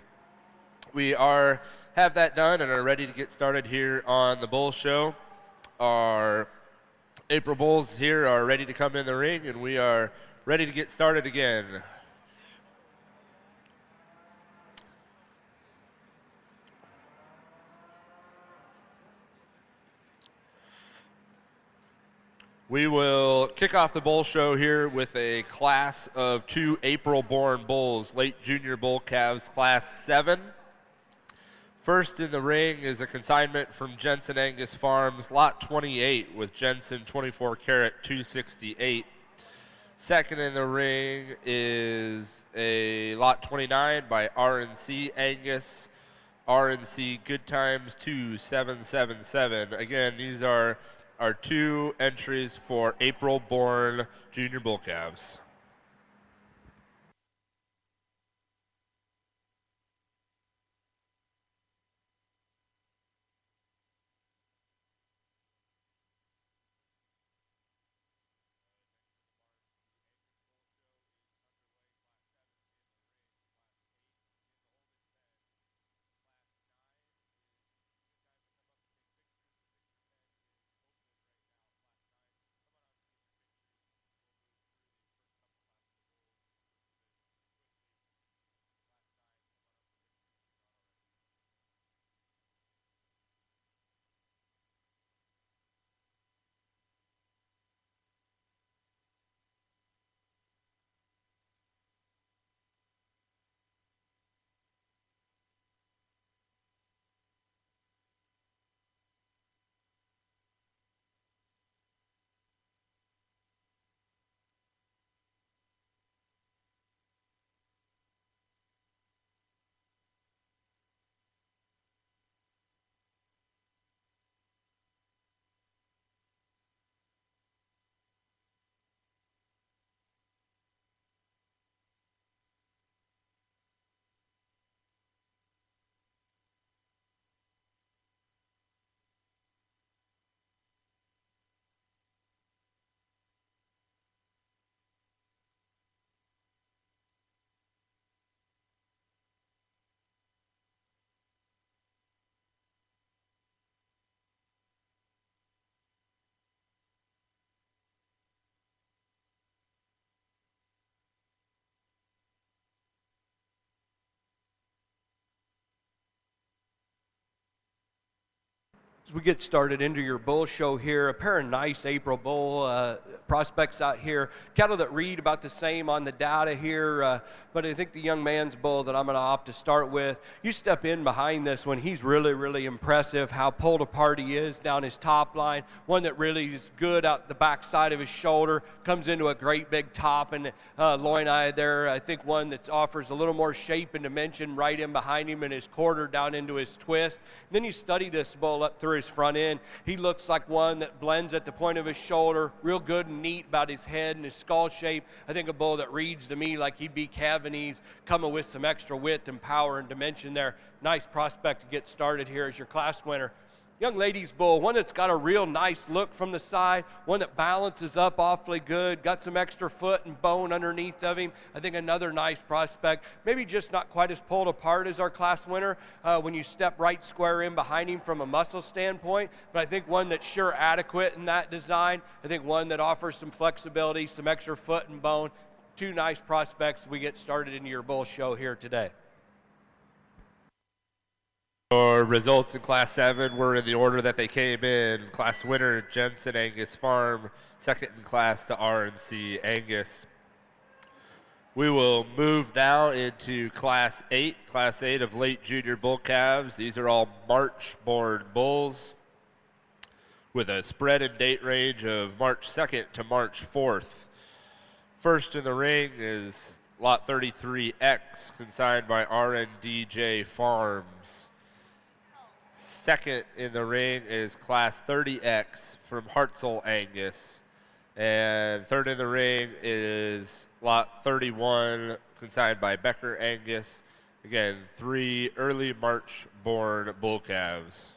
We have that done and are ready to get started here on the Bull Show. Our April Bulls here are ready to come in the ring, and we are ready to get started again. We will kick off the bull show here with a class of 2 April-born bulls, late junior bull calves, class 7. First in the ring is a consignment from Jensen Angus Farms, lot 28 with Jensen 24 karat 268. Second in the ring is a lot 29 by RNC Angus, RNC Good Times 2777. Again, these are our 2 entries for April-born junior bull calves. As we get started into your bull show here, a pair of nice April bull prospects out here. Cattle that read about the same on the data here, but I think the young man's bull that I'm going to opt to start with, you step in behind this one, he's really, really impressive how pulled apart he is down his top line. One that really is good out the back side of his shoulder, comes into a great big top and loin eye there. I think one that offers a little more shape and dimension right in behind him and his quarter down into his twist. And then you study this bull up through his front end. He looks like one that blends at the point of his shoulder, real good and neat about his head and his skull shape. I think a bull that reads to me like he'd be Cavanese, coming with some extra width and power and dimension there. Nice prospect to get started here as your class winner. Young ladies bull, one that's got a real nice look from the side, one that balances up awfully good, got some extra foot and bone underneath of him. I think another nice prospect, maybe just not quite as pulled apart as our class winner when you step right square in behind him from a muscle standpoint, but I think one that's sure adequate in that design. I think one that offers some flexibility, some extra foot and bone. 2 nice prospects as we get started into your bull show here today. Our results in Class 7 were in the order that they came in. Class winner, Jensen Angus Farm. Second in class to RNC Angus. We will move now into Class 8. Class 8 of late junior bull calves. These are all March-born bulls with a spread and date range of March 2nd to March 4th. First in the ring is Lot 33X, consigned by RNDJ Farms. Second in the ring is Class 30X from Hartzell Angus. And third in the ring is Lot 31, consigned by Becker Angus. Again, 3 early March-born bull calves.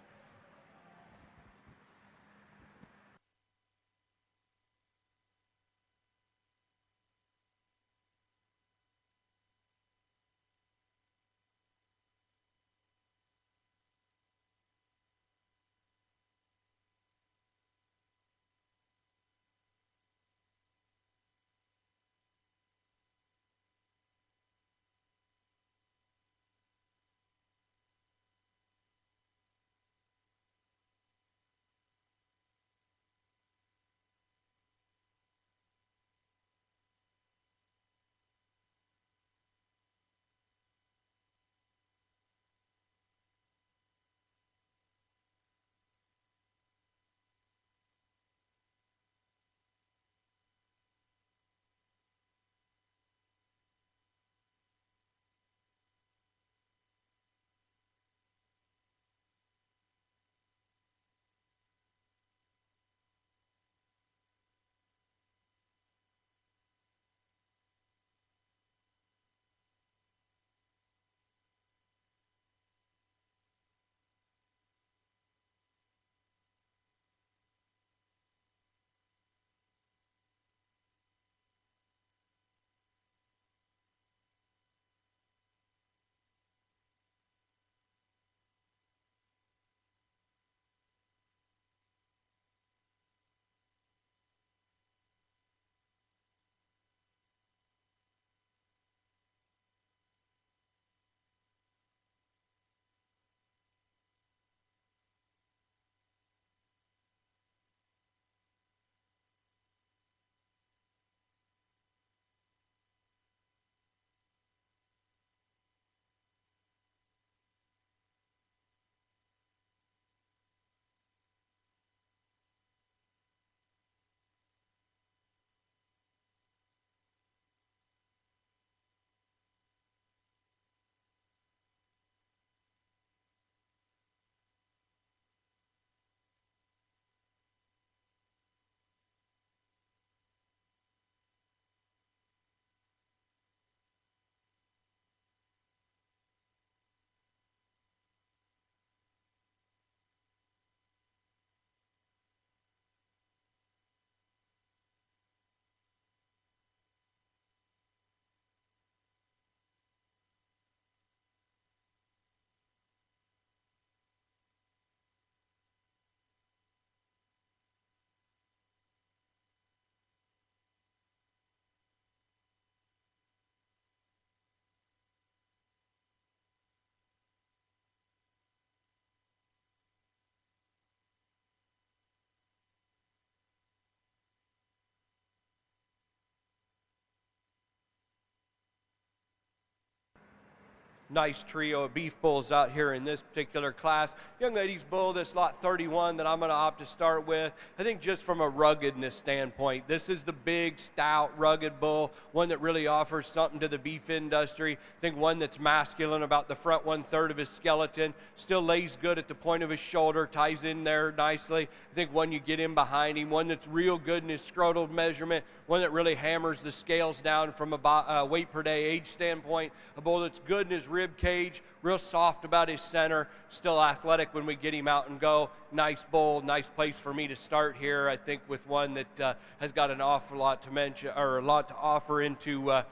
Nice trio of beef bulls out here in this particular class. Young ladies bull, this lot 31 that I'm going to opt to start with. I think just from a ruggedness standpoint, this is the big, stout, rugged bull, one that really offers something to the beef industry. I think one that's masculine about the front 1/3 of his skeleton, still lays good at the point of his shoulder, ties in there nicely. I think one you get in behind him, one that's real good in his scrotal measurement, one that really hammers the scales down from a weight per day age standpoint, a bull that's good in his rib cage, real soft about his center, still athletic when we get him out and go. Nice bull, nice place for me to start here. I think with one that has got an awful lot to mention, or a lot to offer into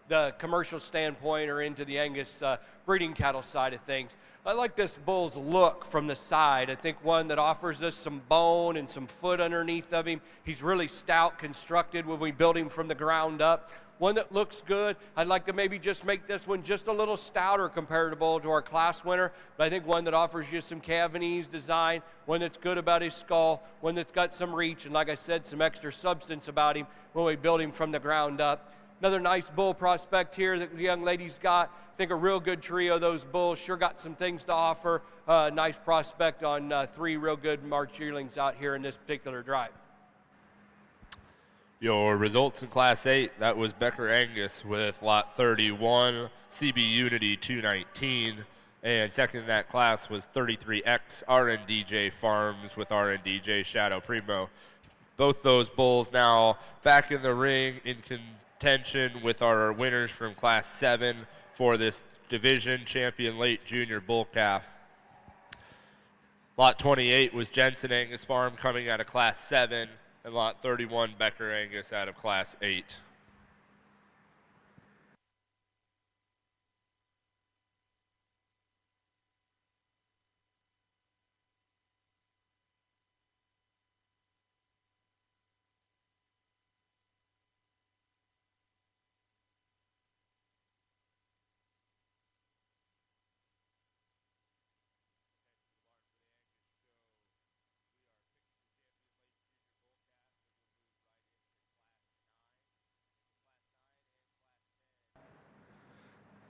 the commercial standpoint or into the Angus breeding cattle side of things. I like this bull's look from the side. I think one that offers us some bone and some foot underneath of him. He's really stout constructed when we build him from the ground up. One that looks good. I'd like to maybe just make this one just a little stouter comparable to our class winner, but I think one that offers you some calf and ease design, one that's good about his skull, one that's got some reach, and like I said, some extra substance about him when we build him from the ground up. Another nice bull prospect here that the young lady's got. I think a real good trio of those bulls. Sure got some things to offer. Nice prospect on 3 real good March yearlings out here in this particular drive. Your results in Class 8, that was Becker Angus with lot 31, CB Unity 219, and second in that class was 33X RNDJ Farms with RNDJ Shadow Primo. Both those bulls now back in the ring in contention with our winners from Class 7 for this division champion late junior bull calf. Lot 28 was Jensen Angus Farm coming out of Class 7, and lot 31 Becker Angus out of Class 8.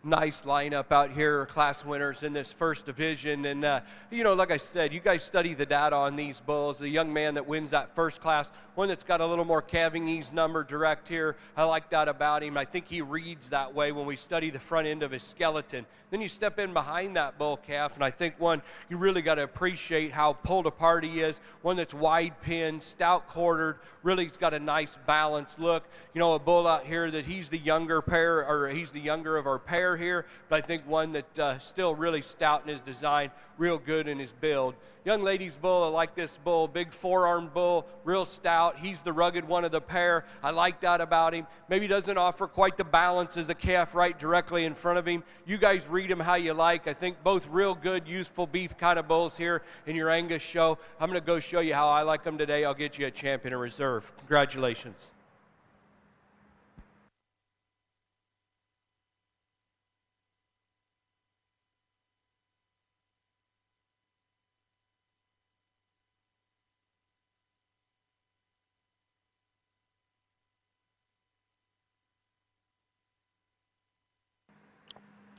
Nice lineup out here, class winners in this first division. And, you know, like I said, you guys study the data on these bulls. The young man that wins that first class, one that's got a little more calving ease number direct here. I like that about him. I think he reads that way when we study the front end of his skeleton. Then you step in behind that bull calf, and I think one, you really got to appreciate how pulled apart he is. One that's wide pinned, stout quartered, really he's got a nice balanced look. You know, a bull out here that he's the younger pair, or he's the younger of our pair here, but I think one that still really stout in his design, real good in his build. Young lady's bull, I like this bull, big forearm bull, real stout. He's the rugged one of the pair. I like that about him. Maybe doesn't offer quite the balance as the calf right directly in front of him. You guys read him how you like. I think both real good, useful beef kind of bulls here in your Angus show. I'm going to go show you how I like them today. I'll get you a champion in reserve. Congratulations.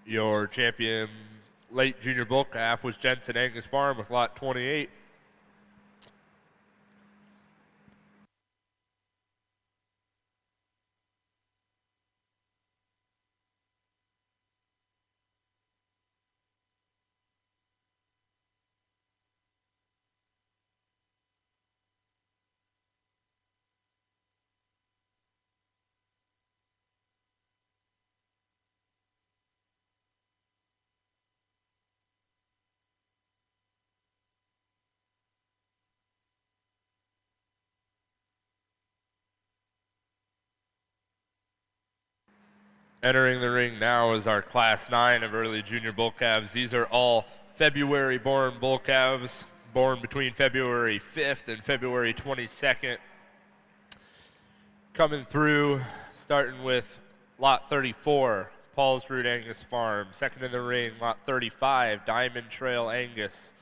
Your champion late junior bull calf was Jensen Angus Farm with lot 28. Entering the ring now is our Class 9 of early junior bull calves. These are all February-born bull calves, born between February 5th and February 22nd. Coming through, starting with lot 34, Paulsrud Angus Farm. Second in the ring, lot 35, Diamond Trail Angus.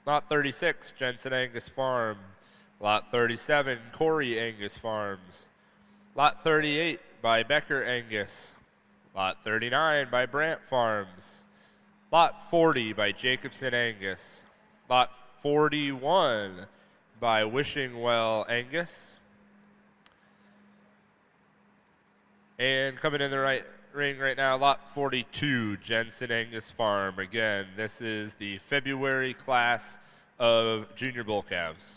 Lot 36, Jensen Angus Farm. Lot 37, Corey Angus Farms. Lot 38 by Becker Angus. Lot 39 by Brant Farms. Lot 40 by Jacobson Angus. Lot 41 by Wishing Well Angus. And coming in the right ring right now, lot 42, Jensen Angus Farm. Again, this is the February class of junior bull calves.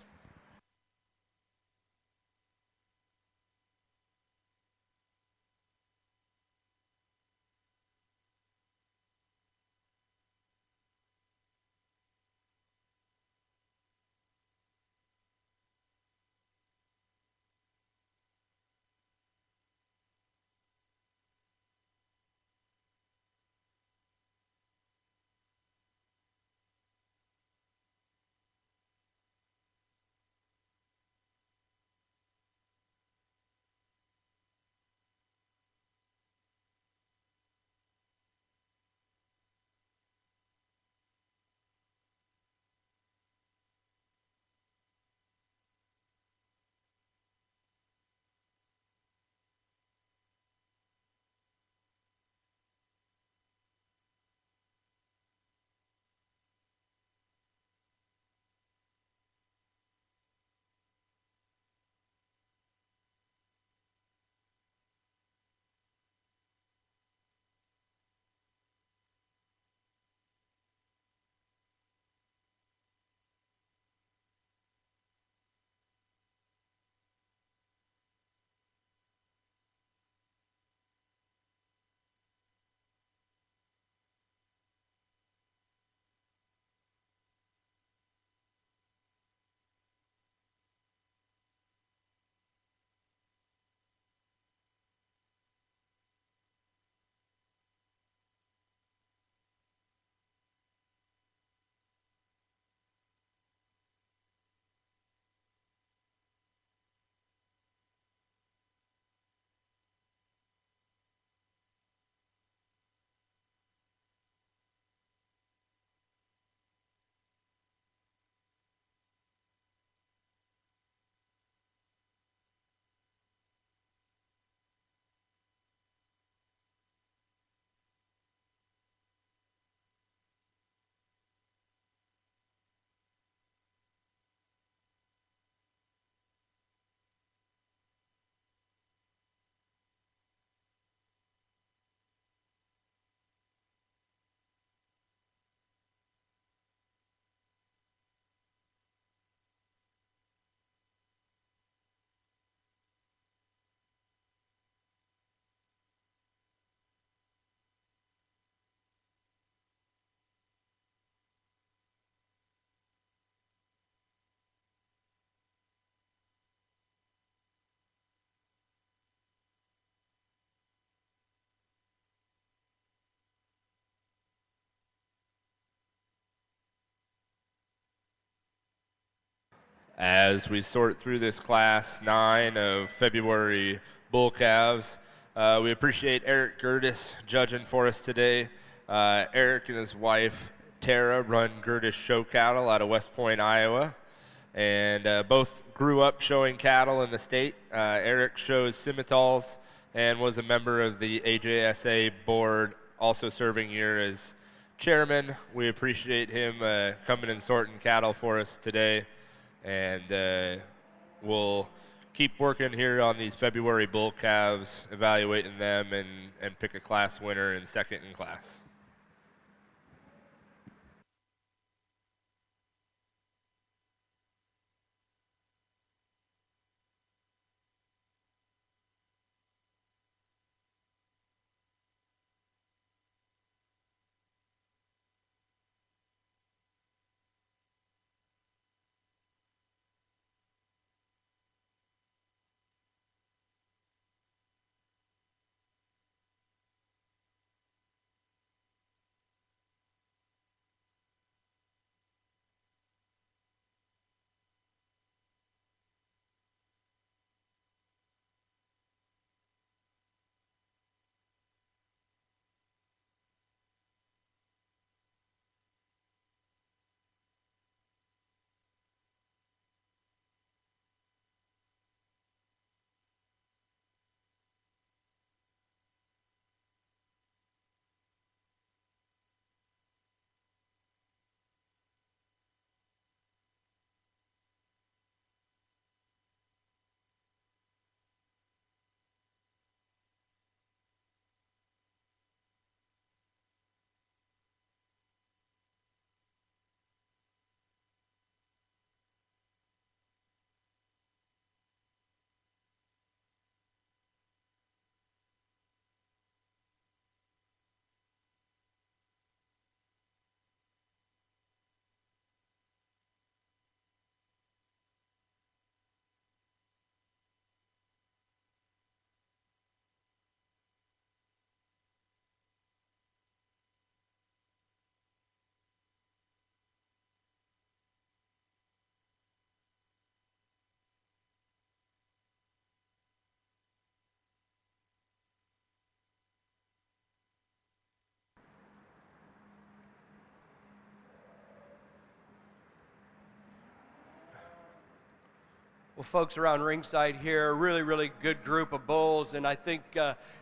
As we sort through this class 9 of February bull calves, we appreciate Eric Gertis judging for us today. Eric and his wife Tara run Gertis Show Cattle out of West Point, Iowa, and both grew up showing cattle in the state. Eric shows Scimitals and was a member of the AJSA board, also serving here as chairman. We appreciate him coming and sorting cattle for us today. And we'll keep working here on these February bull calves, evaluating them, and pick a class winner and second in class. Well, folks around ringside here, really, really good group of bulls. And I think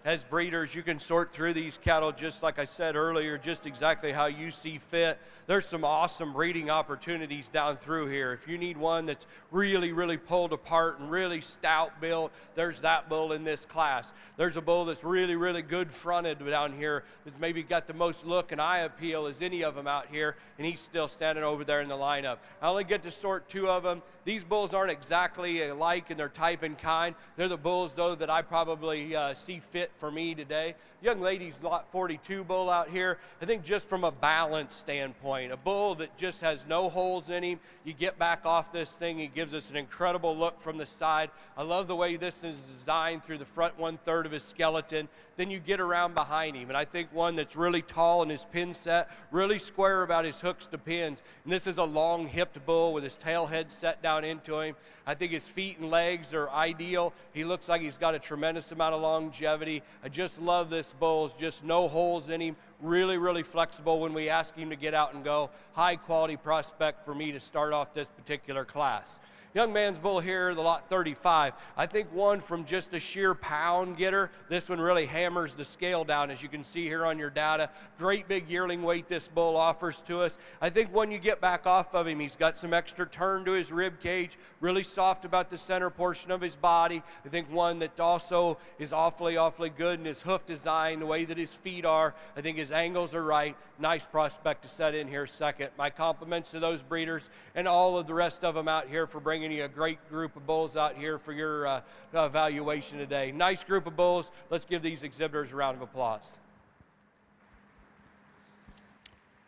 as breeders, you can sort through these cattle just like I said earlier, just exactly how you see fit. There's some awesome breeding opportunities down through here. If you need one that's really, really pulled apart and really stout built, there's that bull in this class. There's a bull that's really, really good fronted down here that's maybe got the most look and eye appeal as any of them out here, and he's still standing over there in the lineup. I only get to sort two of them. These bulls aren't exactly alike in their type and kind. They're the bulls, though, that I probably see fit for me today. Young lady's lot 42 bull out here. I think just from a balance standpoint, a bull that just has no holes in him. You get back off this thing, he gives us an incredible look from the side. I love the way this is designed through the front 1/3 of his skeleton. Then you get around behind him, and I think one that's really tall in his pin set, really square about his hooks to pins. And this is a long-hipped bull with his tail head set down into him. I think his feet and legs are ideal. He looks like he's got a tremendous amount of longevity. I just love this bull. Just no holes in him. Really, really flexible when we ask him to get out and go. High quality prospect for me to start off this particular class. Young man's bull here, the lot 35. I think one from just a sheer pound getter, this one really hammers the scale down, as you can see here on your data. Great big yearling weight this bull offers to us. I think when you get back off of him, he's got some extra turn to his rib cage, really soft about the center portion of his body. I think one that also is awfully, awfully good in his hoof design, the way that his feet are. I think his angles are right. Nice prospect to set in here second. My compliments to those breeders and all of the rest of them out here for bringing you a great group of bulls out here for your evaluation today. Nice group of bulls. Let's give these exhibitors a round of applause.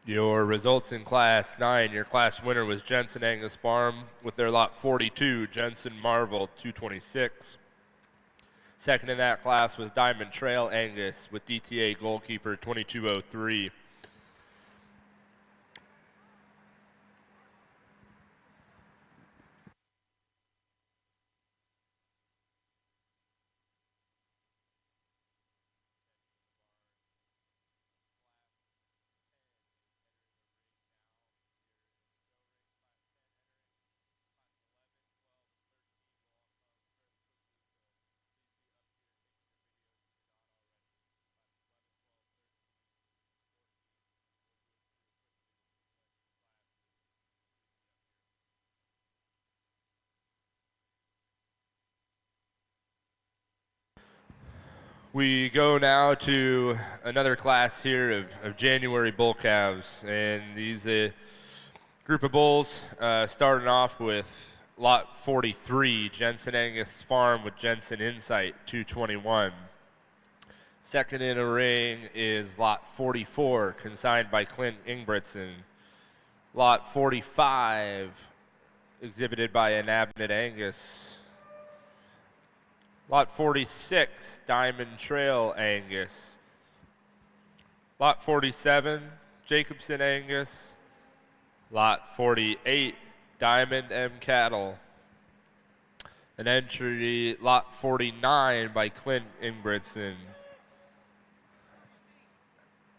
Your results in Class 9, your class winner was Jensen Angus Farm with their lot 42, Jensen Marvel, 226. Second in that class was Diamond Trail Angus with DTA goalkeeper, 2203. We go now to another class here of January bull calves, and these group of bulls starting off with lot 43, Jensen Angus Farm with Jensen Insight, 221. Second in a ring is lot 44, consigned by Clint Ingebrigtsen. Lot 45, exhibited by Anabnet Angus. Lot 46, Diamond Trail Angus. Lot 47, Jacobson Angus. Lot 48, Diamond M Cattle. An entry, lot 49 by Clint Ingebrigtsen.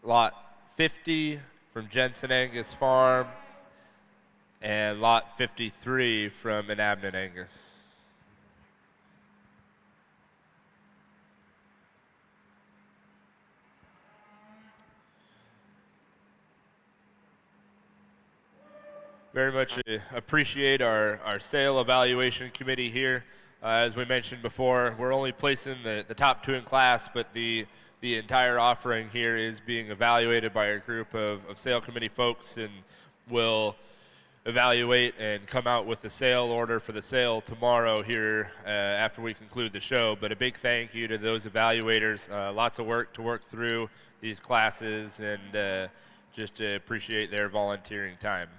Lot 50 from Jensen Angus Farm. And lot 53 from Anabnet Angus. Very much appreciate our sale evaluation committee here. As we mentioned before, we're only placing the top two in class, but the entire offering here is being evaluated by a group of sale committee folks, and will evaluate and come out with the sale order for the sale tomorrow here after we conclude the show. But a big thank you to those evaluators. Lots of work to work through these classes, and just appreciate their volunteering time.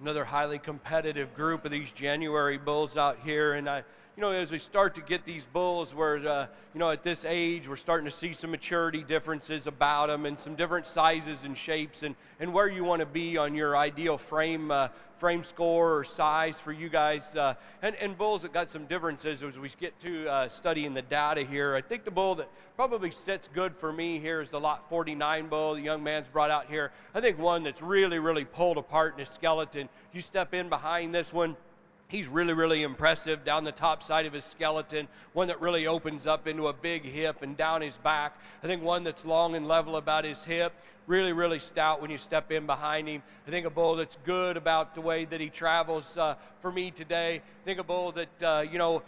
another highly competitive group of these January bulls out here. And as we start to get these bulls where, at this age, we're starting to see some maturity differences about them and some different sizes and shapes and where you want to be on your ideal frame score or size for you guys. And bulls that got some differences as we get to studying the data here. I think the bull that probably sits good for me here is the lot 49 bull the young man's brought out here. I think one that's really, really pulled apart in his skeleton. You step in behind this one, he's really, really impressive down the top side of his skeleton, one that really opens up into a big hip and down his back. I think one that's long and level about his hip, really, really stout when you step in behind him. I think a bull that's good about the way that he travels for me today. I think a bull that,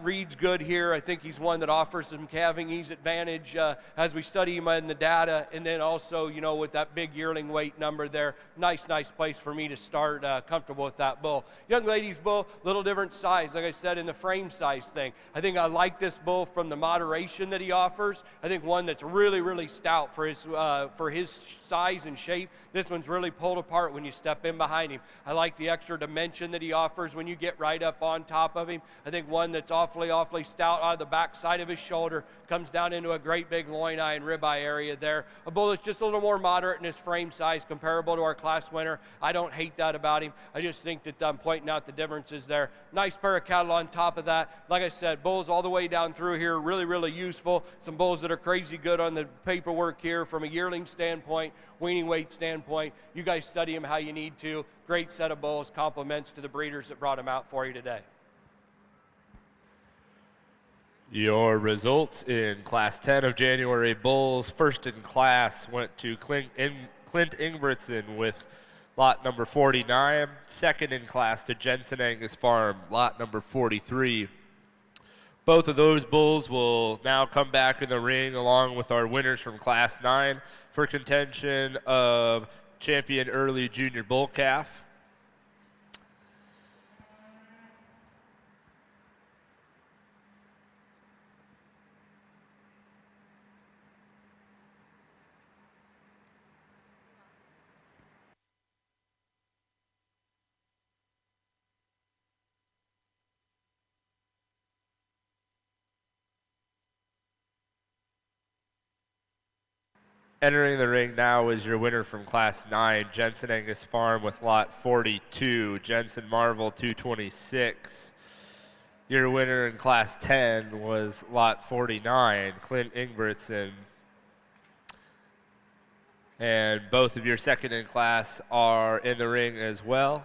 reads good here. I think he's one that offers some calving ease advantage as we study him in the data. And then also, with that big yearling weight number there, nice place for me to start comfortable with that bull. Young lady's bull, little different size, like I said, in the frame size thing. I think I like this bull from the moderation that he offers. I think one that's really, really stout for his size and shape. This one's really pulled apart when you step in behind him. I like the extra dimension that he offers when you get right up on top of him. I think one that's awfully stout out of the back side of his shoulder, comes down into a great big loin eye and ribeye area there. A bull that's just a little more moderate in his frame size, comparable to our class winner. I don't hate that about him. I just think that I'm pointing out the differences there. Nice pair of cattle on top of that. Like I said, bulls all the way down through here, really, really useful. Some bulls that are crazy good on the paperwork here from a yearling standpoint, weaning weight standpoint. You guys study them how you need to. Great set of bulls, compliments to the breeders that brought them out for you today. Your results in Class 10 of January bulls. First in class went to Clint Ingebrigtsen with lot number 49. Second in class to Jensen Angus Farm, lot number 43. Both of those bulls will now come back in the ring along with our winners from Class 9 for contention of Champion Early Junior Bull Calf. Entering the ring now is your winner from Class 9, Jensen Angus Farm with lot 42, Jensen Marvel 226. Your winner in Class 10 was lot 49, Clint Ingebrigtsen. And both of your second in class are in the ring as well.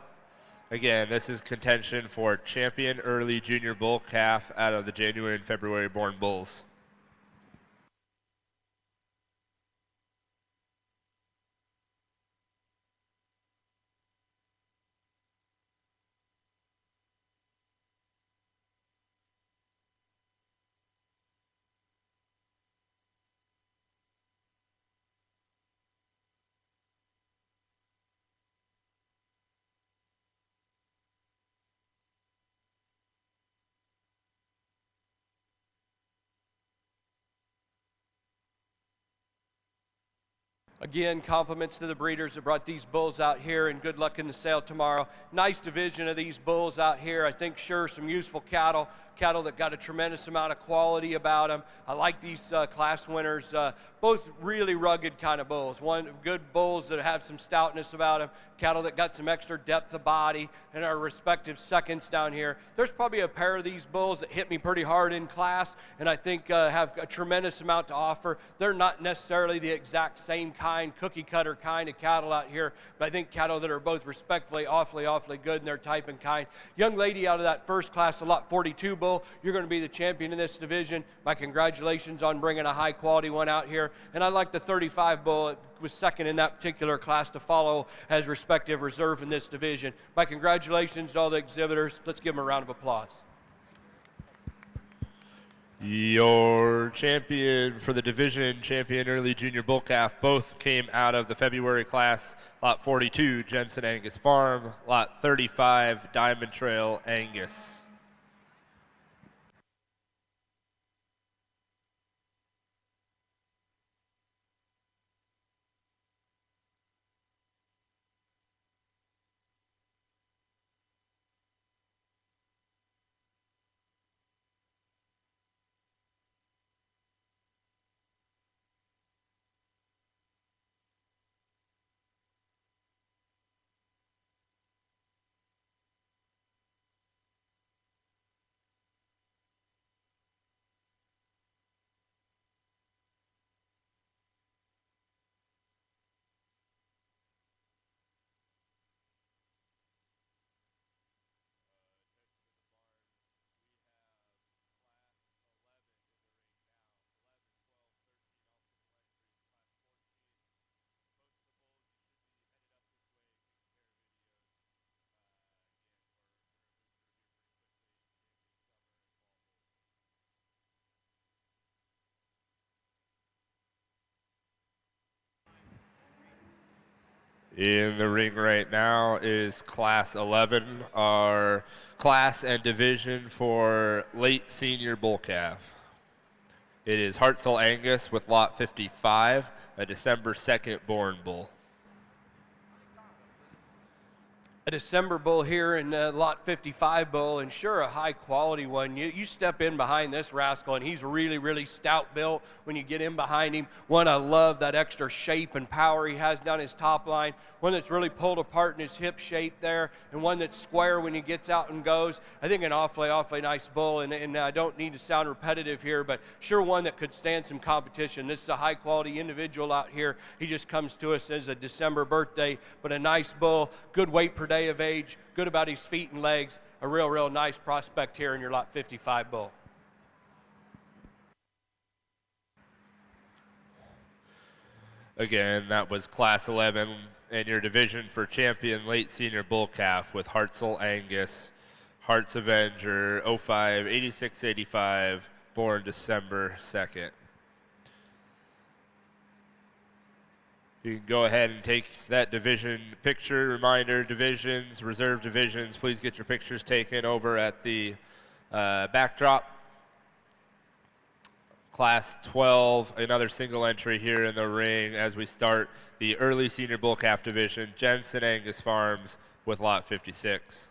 Again, this is contention for Champion Early Junior Bull Calf out of the January and February born bulls. Again, compliments to the breeders that brought these bulls out here, and good luck in the sale tomorrow. Nice division of these bulls out here. I think sure some useful cattle that got a tremendous amount of quality about them. I like these class winners. Both really rugged kind of bulls. One, good bulls that have some stoutness about them. Cattle that got some extra depth of body, and our respective seconds down here. There's probably a pair of these bulls that hit me pretty hard in class, and I think have a tremendous amount to offer. They're not necessarily the exact same kind, cookie cutter kind of cattle out here, but I think cattle that are both respectfully awfully good in their type and kind. Young lady out of that first class, a lot 42 bull, you're going to be the champion in this division. My congratulations on bringing a high quality one out here. And I like the 35 bull. It was second in that particular class to follow as respective reserve in this division. My congratulations to all the exhibitors. Let's give them a round of applause. Your champion for the division, Champion Early Junior Bull Calf, both came out of the February class. Lot 42, Jensen Angus Farm. Lot 35, Diamond Trail, Angus. In the ring right now is Class 11, our class and division for late senior bull calf. It is Hartzell Angus with lot 55, a December 2nd born bull. A December bull here in lot 55 bull, and sure, a high quality one. You step in behind this rascal, and he's really, really stout built when you get in behind him. One, I love that extra shape and power he has down his top line. One that's really pulled apart in his hip shape there, and one that's square when he gets out and goes. I think an awfully, awfully nice bull, and I don't need to sound repetitive here, but sure one that could stand some competition. This is a high quality individual out here. He just comes to us as a December birthday, but a nice bull, good weight per day of age, good about his feet and legs, a real, real nice prospect here in your lot 55 bull. Again, that was Class 11 and your division for champion late senior bull calf with Hartzell Angus, Hearts Avenger, 05, 86, 85, born December 2nd. You can go ahead and take that division picture. Reminder, divisions, reserve divisions, please get your pictures taken over at the backdrop. Class 12, another single entry here in the ring as we start the early senior bull calf division, Jensen Angus Farms with lot 56.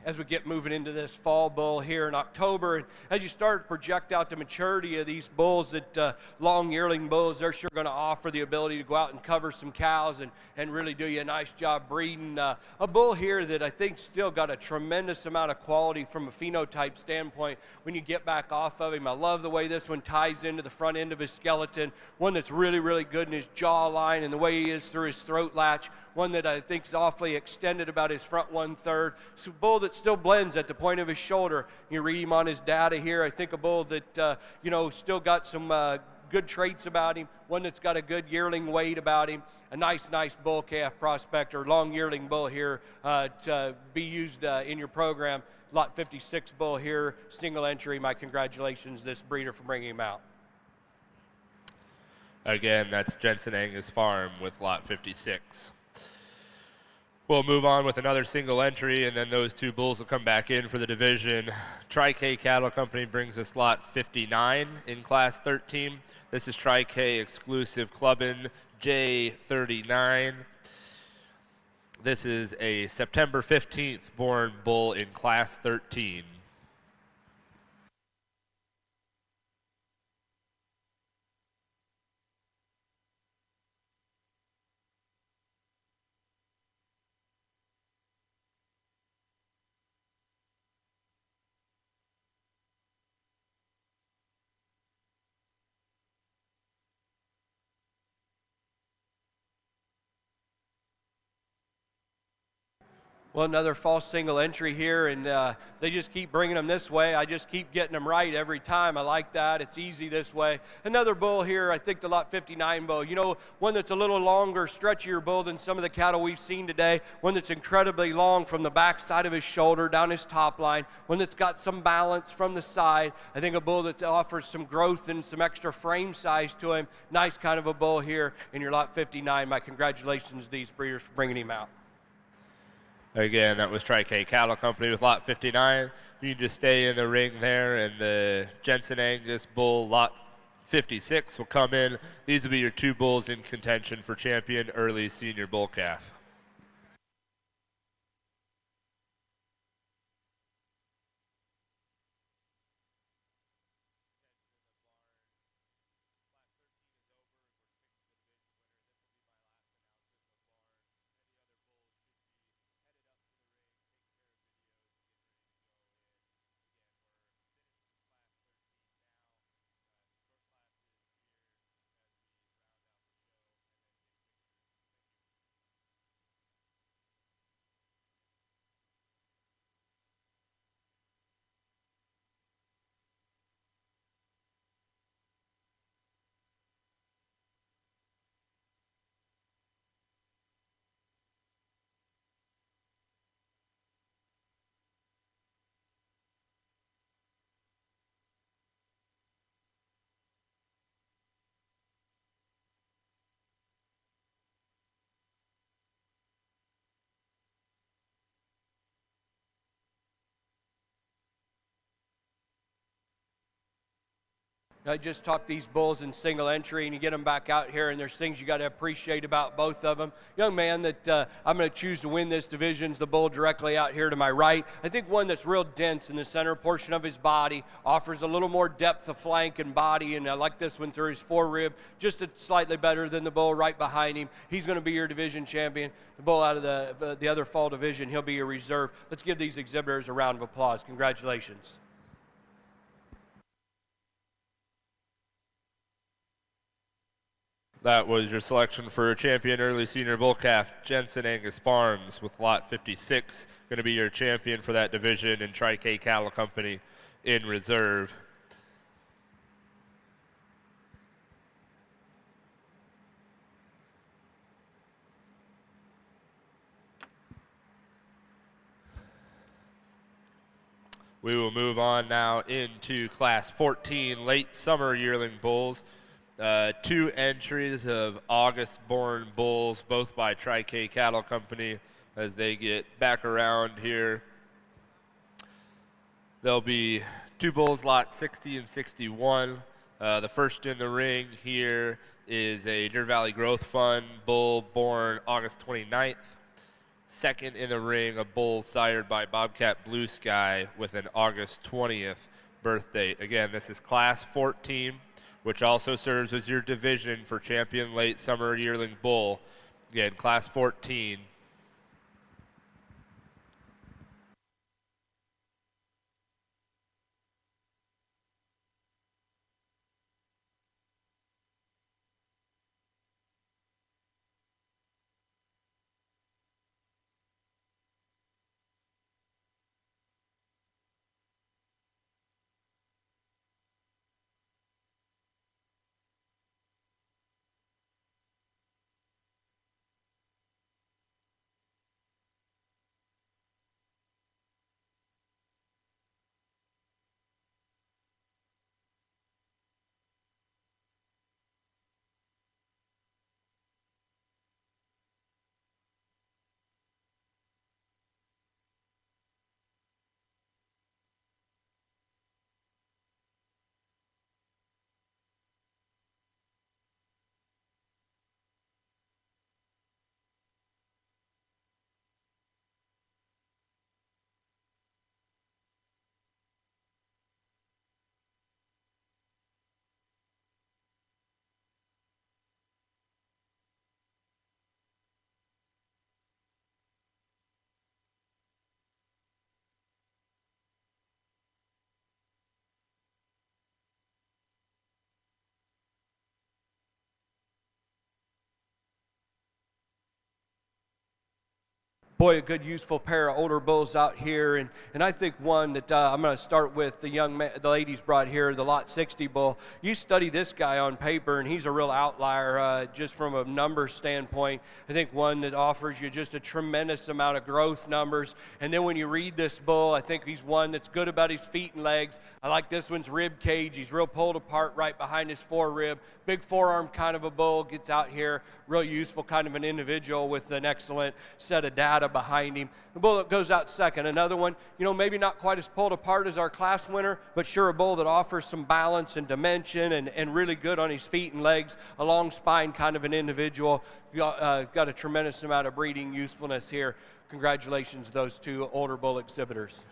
As we get moving into this fall bull here in October, and as you start to project out the maturity of these bulls, that long yearling bulls, they're sure going to offer the ability to go out and cover some cows and really do you a nice job breeding. A bull here that I think still got a tremendous amount of quality from a phenotype standpoint when you get back off of him. I love the way this one ties into the front end of his skeleton, one that's really, really good in his jaw line and the way he is through his throat latch, one that I think is awfully extended about his front 1/3. It's a bull that still blends at the point of his shoulder. You read him on his data here. I think a bull that, still got some good traits about him, one that's got a good yearling weight about him, a nice bull calf prospect or long yearling bull here to be used in your program. Lot 56 bull here, single entry. My congratulations to this breeder for bringing him out. Again, that's Jensen Angus Farm with lot 56. We'll move on with another single entry, and then those two bulls will come back in for the division. Tri-K Cattle Company brings us lot 59 in Class 13. This is Tri-K exclusive clubbin J39. This is a September 15th born bull in Class 13. Well, another false single entry here, and they just keep bringing them this way. I just keep getting them right every time. I like that. It's easy this way. Another bull here, I think the lot 59 bull. One that's a little longer, stretchier bull than some of the cattle we've seen today. One that's incredibly long from the back side of his shoulder down his top line. One that's got some balance from the side. I think a bull that offers some growth and some extra frame size to him. Nice kind of a bull here in your lot 59. My congratulations to these breeders for bringing him out. Again, that was Tri-K Cattle Company with lot 59. You can just stay in the ring there, and the Jensen Angus bull lot 56 will come in. These will be your two bulls in contention for champion early senior bull calf. I just talked these bulls in single entry, and you get them back out here, and there's things you got to appreciate about both of them. Young man that I'm going to choose to win this division is the bull directly out here to my right. I think one that's real dense in the center portion of his body, offers a little more depth of flank and body, and I like this one through his forerib, just slightly better than the bull right behind him. He's going to be your division champion. The bull out of the other fall division, he'll be your reserve. Let's give these exhibitors a round of applause. Congratulations. That was your selection for champion early senior bull calf, Jensen Angus Farms, with lot 56, going to be your champion for that division, and Tri-K Cattle Company in reserve. We will move on now into Class 14 late summer yearling bulls. 2 entries of August-born bulls, both by Tri-K Cattle Company, as they get back around here. There'll be 2 bulls, lot 60 and 61. The first in the ring here is a Deer Valley Growth Fund bull born August 29th. Second in the ring, a bull sired by Bobcat Blue Sky with an August 20th birth date. Again, this is Class 14, which also serves as your division for champion late summer yearling bull. Again, Class 14. Boy, a good, useful pair of older bulls out here, and I think one that I'm going to start with the ladies brought here, the Lot 60 bull. You study this guy on paper, and he's a real outlier just from a numbers standpoint. I think one that offers you just a tremendous amount of growth numbers, and then when you read this bull, I think he's one that's good about his feet and legs. I like this one's rib cage. He's real pulled apart right behind his forerib. Big forearm kind of a bull, gets out here, real useful kind of an individual with an excellent set of data behind him. The bull that goes out second, another one, maybe not quite as pulled apart as our class winner, but sure a bull that offers some balance and dimension and really good on his feet and legs, a long spine kind of an individual. Got a tremendous amount of breeding usefulness here. Congratulations to those 2 older bull exhibitors.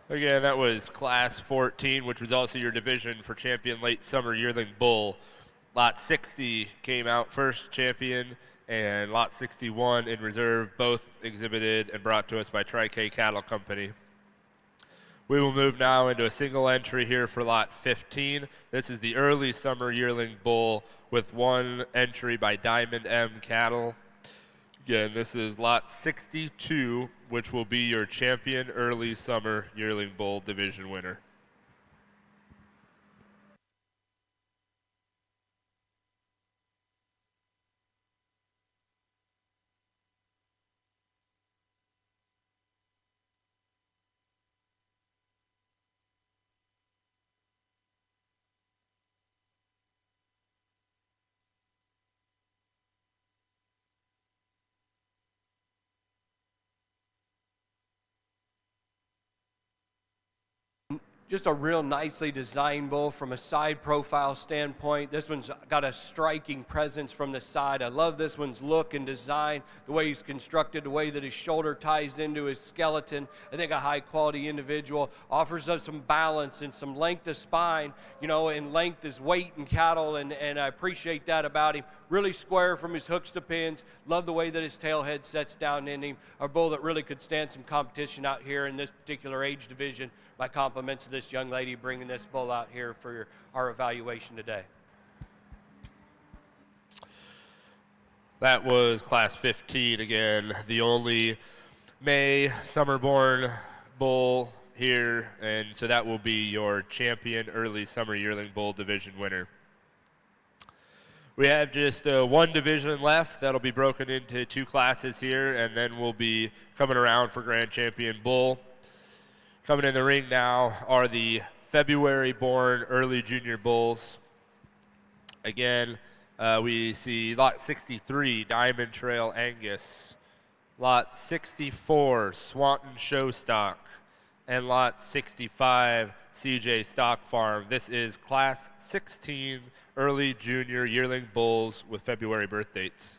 Again, that was Class 14, which was also your division for champion late summer yearling bull. Lot 60 came out first champion, and Lot 61 in reserve, both exhibited and brought to us by Tri-K Cattle Company. We will move now into a single entry here for Lot 15. This is the early summer yearling bull with 1 entry by Diamond M Cattle. Again, this is Lot 62, which will be your champion early summer yearling bull division winner. Just a real nicely designed bull from a side profile standpoint. This one's got a striking presence from the side. I love this one's look and design, the way he's constructed, the way that his shoulder ties into his skeleton. I think a high quality individual offers us some balance and some length of spine, you know, and length is weight in cattle, and I appreciate that about him. Really square from his hooks to pins. Love the way that his tail head sets down in him. A bull that really could stand some competition out here in this particular age division. My compliments to this young lady bringing this bull out here for our evaluation today. That was Class 15 again, the only May summer-born bull here, and so that will be your champion early summer yearling bull division winner. We have just one division left. That'll be broken into two classes here, and then we'll be coming around for Grand Champion Bull. Coming in the ring now are the February-born early junior bulls. Again, we see lot 63, Diamond Trail Angus, lot 64, Swanton Showstock, and lot 65, CJ Stock Farm. This is Class 16 early junior yearling bulls with February birth dates.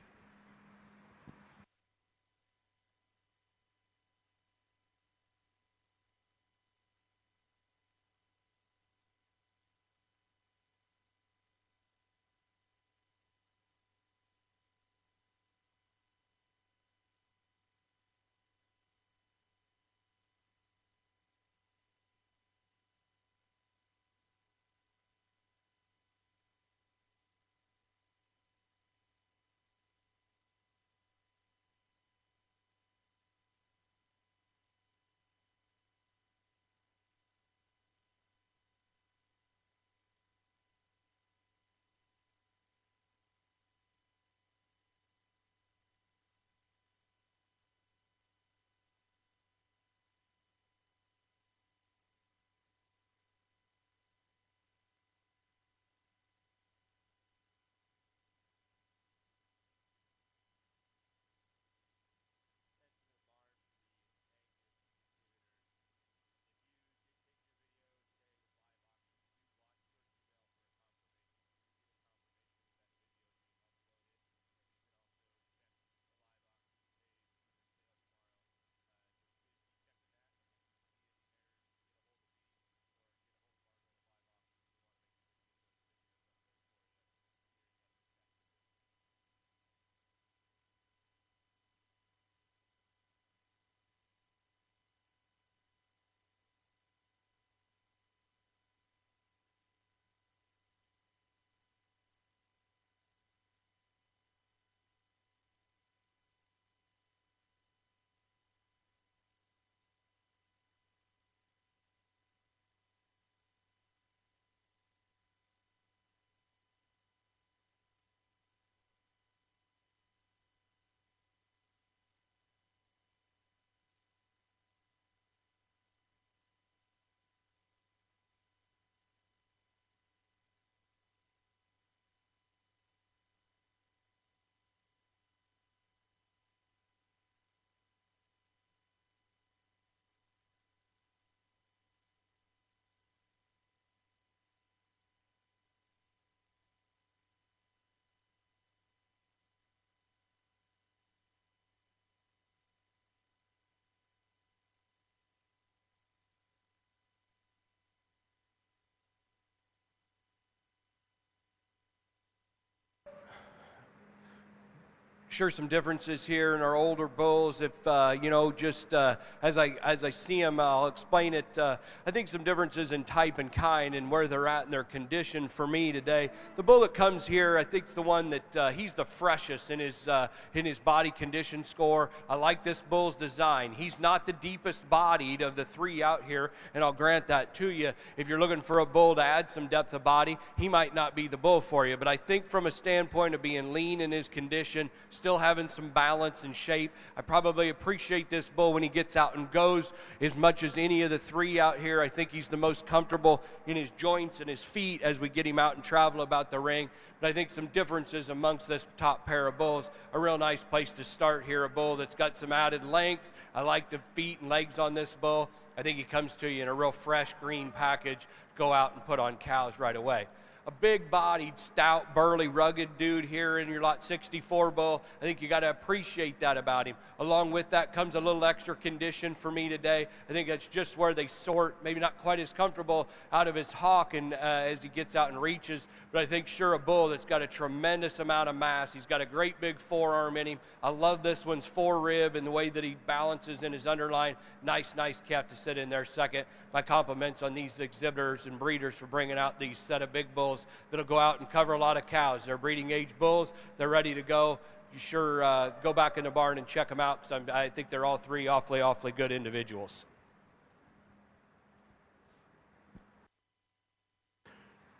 Sure, some differences here in our older bulls. If you know, just as I see them, I'll explain it. I think some differences in type and kind and where they're at in their condition for me today. The bull that comes here, I think, is the one that he's the freshest in his body condition score. I like this bull's design. He's not the deepest bodied of the three out here, and I'll grant that to you. If you're looking for a bull to add some depth of body, he might not be the bull for you. But I think from a standpoint of being lean in his condition, still still having some balance and shape. I probably appreciate this bull when he gets out and goes as much as any of the three out here. I think he's the most comfortable in his joints and his feet as we get him out and travel about the ring. But I think some differences amongst this top pair of bulls. A real nice place to start here, a bull that's got some added length. I like the feet and legs on this bull. I think he comes to you in a real fresh green package. Go out and put on cows right away. A big-bodied, stout, burly, rugged dude here in your lot 64 bull. I think you got to appreciate that about him. Along with that comes a little extra condition for me today. I think that's just where they sort, maybe not quite as comfortable out of his hock and as he gets out and reaches, but I think sure a bull that's got a tremendous amount of mass. He's got a great big forearm in him. I love this one's forerib and the way that he balances in his underline. Nice calf to sit in there second. My compliments on these exhibitors and breeders for bringing out these set of big bulls that'll go out and cover a lot of cows. They're breeding age bulls. They're ready to go. You sure go back in the barn and check them out because I think they're all three awfully good individuals.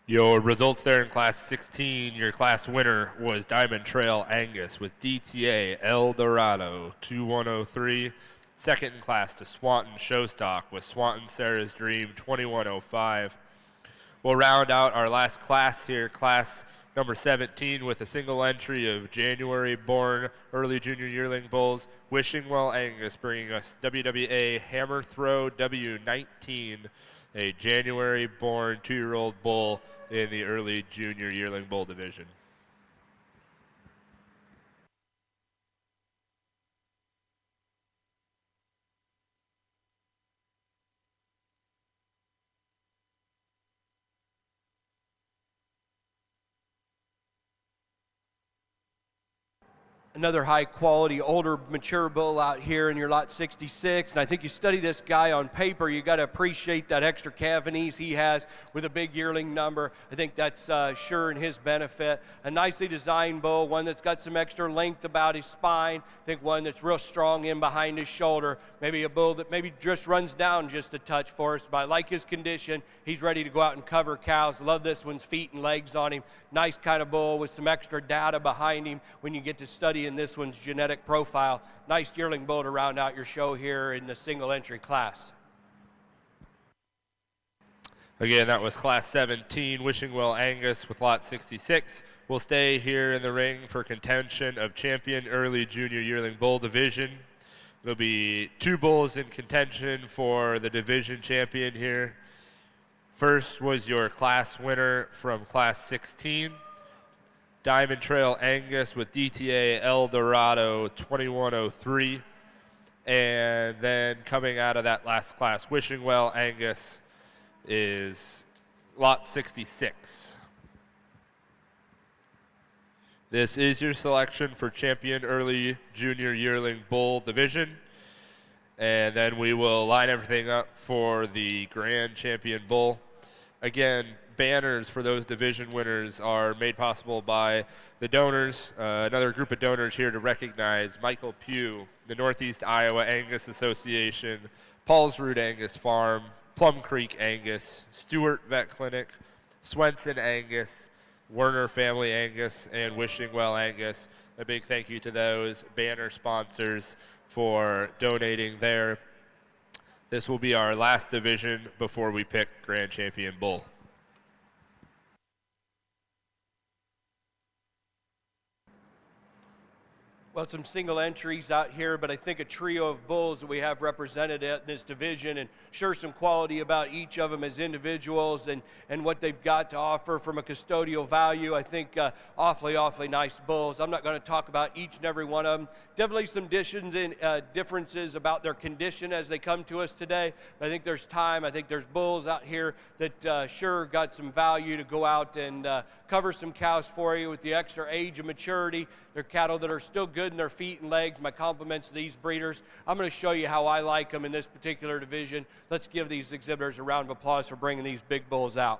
Your results there in Class 16, your class winner was Diamond Trail Angus with DTA El Dorado 2103. Second in class to Swanton Showstock with Swanton Sarah's Dream 2105. We'll round out our last class here, class number 17, with a single entry of January-born early junior yearling bulls. Wishing Well Angus bringing us WWA Hammer Throw W19, a January-born 2-year-old bull in the early junior yearling bull division. Another high quality, older, mature bull out here in your lot 66. And I think you study this guy on paper, you got to appreciate that extra calf and ease he has with a big yearling number. I think that's sure in his benefit. A nicely designed bull, one that's got some extra length about his spine. I think one that's real strong in behind his shoulder. Maybe a bull that maybe just runs down just a touch for us. But I like his condition. He's ready to go out and cover cows. Love this one's feet and legs on him. Nice kind of bull with some extra data behind him when you get to study in this one's genetic profile. Nice yearling bull to round out your show here in the single entry class. Again, that was class 17, Wishing Well Angus with lot 66. We'll stay here in the ring for contention of champion early junior yearling bull division. There'll be 2 bulls in contention for the division champion here. First was your class winner from class 16. Diamond Trail Angus with DTA El Dorado 2103. And then coming out of that last class, Wishing Well Angus is lot 66. This is your selection for champion early junior yearling bull division. And then we will line everything up for the grand champion bull. Again, banners for those division winners are made possible by the donors. Another group of donors here to recognize Michael Pugh, the Northeast Iowa Angus Association, Paul's Root Angus Farm, Plum Creek Angus, Stewart Vet Clinic, Swenson Angus, Werner Family Angus, and Wishing Well Angus. A big thank you to those banner sponsors for donating there. This will be our last division before we pick Grand Champion Bull. Well, some single entries out here, but I think a trio of bulls that we have represented in this division, and sure some quality about each of them as individuals and what they've got to offer from a custodial value. I think awfully nice bulls. I'm not going to talk about each and every one of them. Definitely some differences about their condition as they come to us today. But I think there's time. I think there's bulls out here that sure got some value to go out and cover some cows for you with the extra age and maturity. They're cattle that are still good in their feet and legs. My compliments to these breeders. I'm going to show you how I like them in this particular division. Let's give these exhibitors a round of applause for bringing these big bulls out.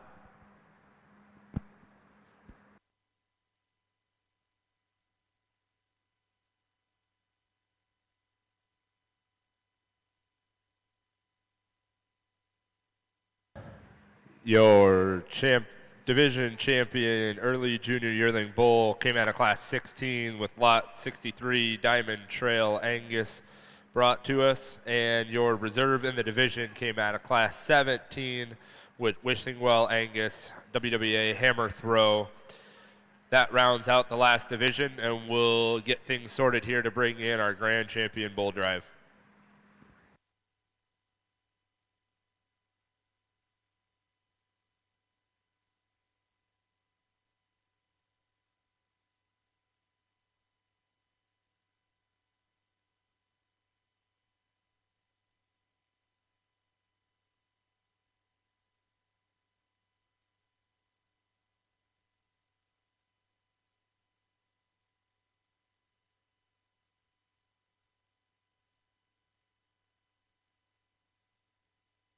Your division champion early junior yearling bull came out of class 16 with lot 63 Diamond Trail Angus brought to us, and your reserve in the division came out of class 17 with Wishing Well Angus WWA Hammer Throw. That rounds out the last division, and we'll get things sorted here to bring in our grand champion bull drive.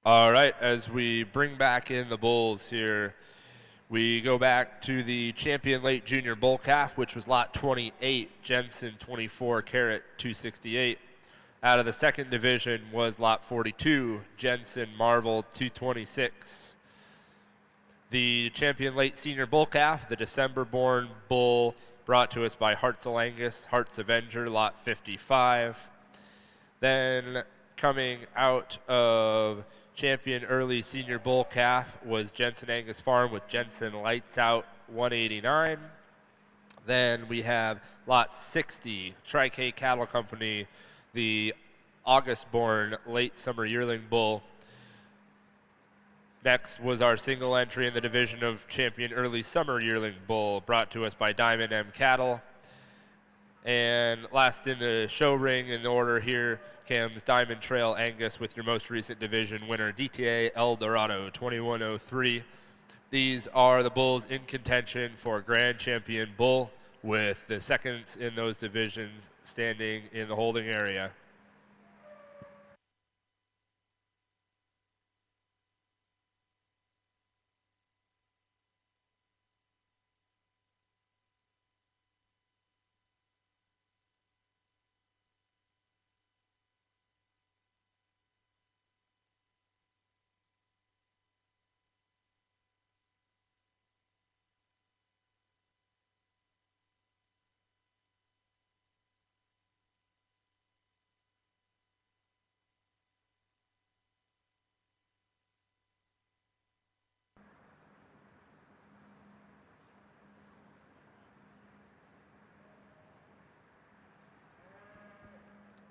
All right, as we bring back in the bulls here, we go back to the champion late junior bull calf, which was lot 28, Jensen 24 carat 268. Out of the second division was lot 42, Jensen Marvel 226. The champion late senior bull calf, the December born bull brought to us by Hartzell Angus, Hearts Avenger, lot 55. Then coming out of champion early senior bull calf was Jensen Angus Farm with Jensen Lights Out 189. Then we have lot 60, Tri-K Cattle Company, the August born late summer yearling bull. Next was our single entry in the division of champion early summer yearling bull brought to us by Diamond M Cattle. And last in the show ring in order here comes Diamond Trail Angus with your most recent division winner, DTA El Dorado 2103. These are the bulls in contention for Grand Champion Bull, with the seconds in those divisions standing in the holding area.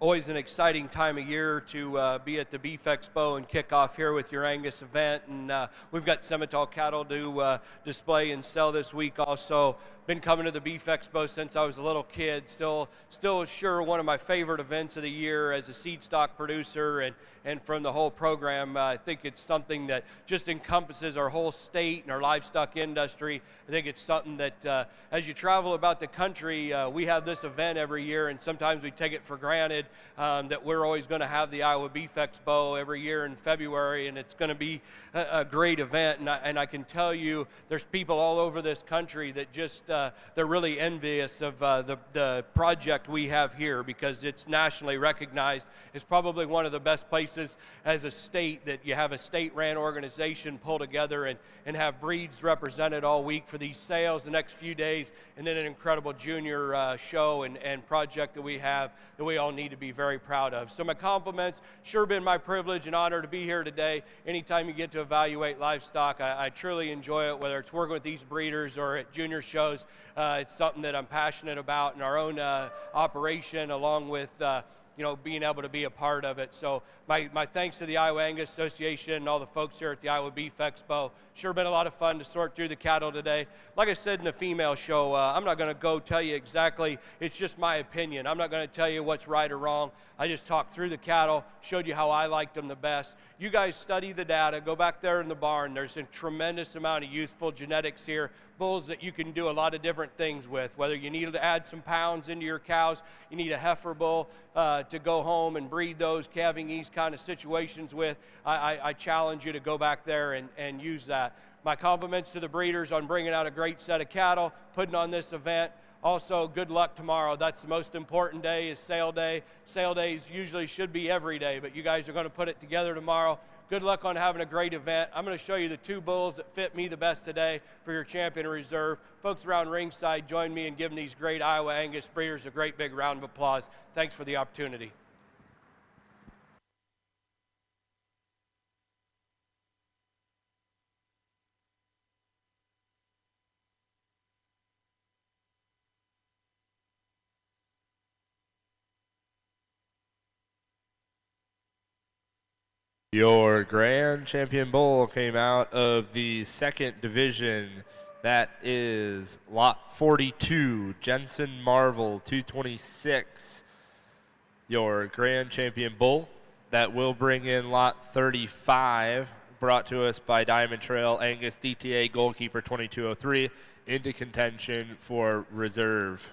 Always an exciting time of year to be at the Beef Expo and kick off here with your Angus event. And we've got Simmental cattle to display and sell this week also. Been coming to the Beef Expo since I was a little kid. Still sure one of my favorite events of the year as a seed stock producer, and from the whole program. I think it's something that just encompasses our whole state and our livestock industry. I think it's something that as you travel about the country, we have this event every year, and sometimes we take it for granted that we're always going to have the Iowa Beef Expo every year in February, and it's going to be a great event. And I can tell you there's people all over this country that just they're really envious of the project we have here, because it's nationally recognized. It's probably one of the best places as a state that you have a state-ran organization pull together and have breeds represented all week for these sales the next few days, and then an incredible junior show and project that we have that we all need to be very proud of. So my compliments. Sure been my privilege and honor to be here today. Anytime you get to evaluate livestock, I truly enjoy it, whether it's working with these breeders or at junior shows. It's something that I'm passionate about in our own operation, along with being able to be a part of it. So my thanks to the Iowa Angus Association and all the folks here at the Iowa Beef Expo. Sure been a lot of fun to sort through the cattle today. Like I said in the female show, I'm not going to go tell you exactly. It's just my opinion. I'm not going to tell you what's right or wrong. I just talked through the cattle, showed you how I liked them the best. You guys study the data. Go back there in the barn. There's a tremendous amount of youthful genetics here, bulls that you can do a lot of different things with. Whether you need to add some pounds into your cows, you need a heifer bull to go home and breed those calving ease kind of situations with, I challenge you to go back there and use that. My compliments to the breeders on bringing out a great set of cattle, putting on this event. Also, good luck tomorrow. That's the most important day, is sale day. Sale days usually should be every day, but you guys are going to put it together tomorrow. Good luck on having a great event. I'm going to show you the 2 bulls that fit me the best today for your champion reserve. Folks around ringside, join me in giving these great Iowa Angus breeders a great big round of applause. Thanks for the opportunity. Your grand champion bull came out of the 2nd division. That is lot 42, Jensen Marvel, 226. Your grand champion bull. That will bring in lot 35, brought to us by Diamond Trail Angus DTA goalkeeper 2203, into contention for reserve.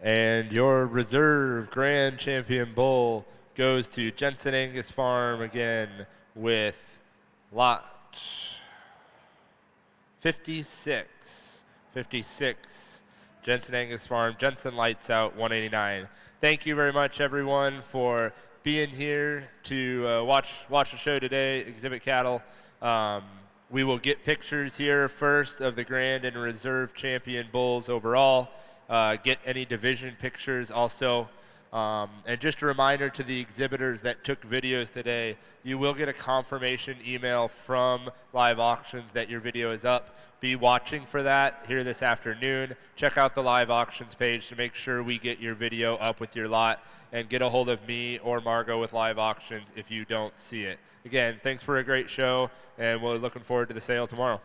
And your reserve grand champion bull goes to Jensen Angus Farm again with lot 56. 56. Jensen Angus Farm. Jensen lights out 189. Thank you very much, everyone, for being here to watch the show today, Exhibit Cattle. We will get pictures here first of the grand and reserve champion bulls overall. Get any division pictures also. And just a reminder to the exhibitors that took videos today, you will get a confirmation email from Live Auctions that your video is up. Be watching for that here this afternoon. Check out the Live Auctions page to make sure we get your video up with your lot, and get a hold of me or Margot with Live Auctions if you don't see it. Again, thanks for a great show, and we're looking forward to the sale tomorrow.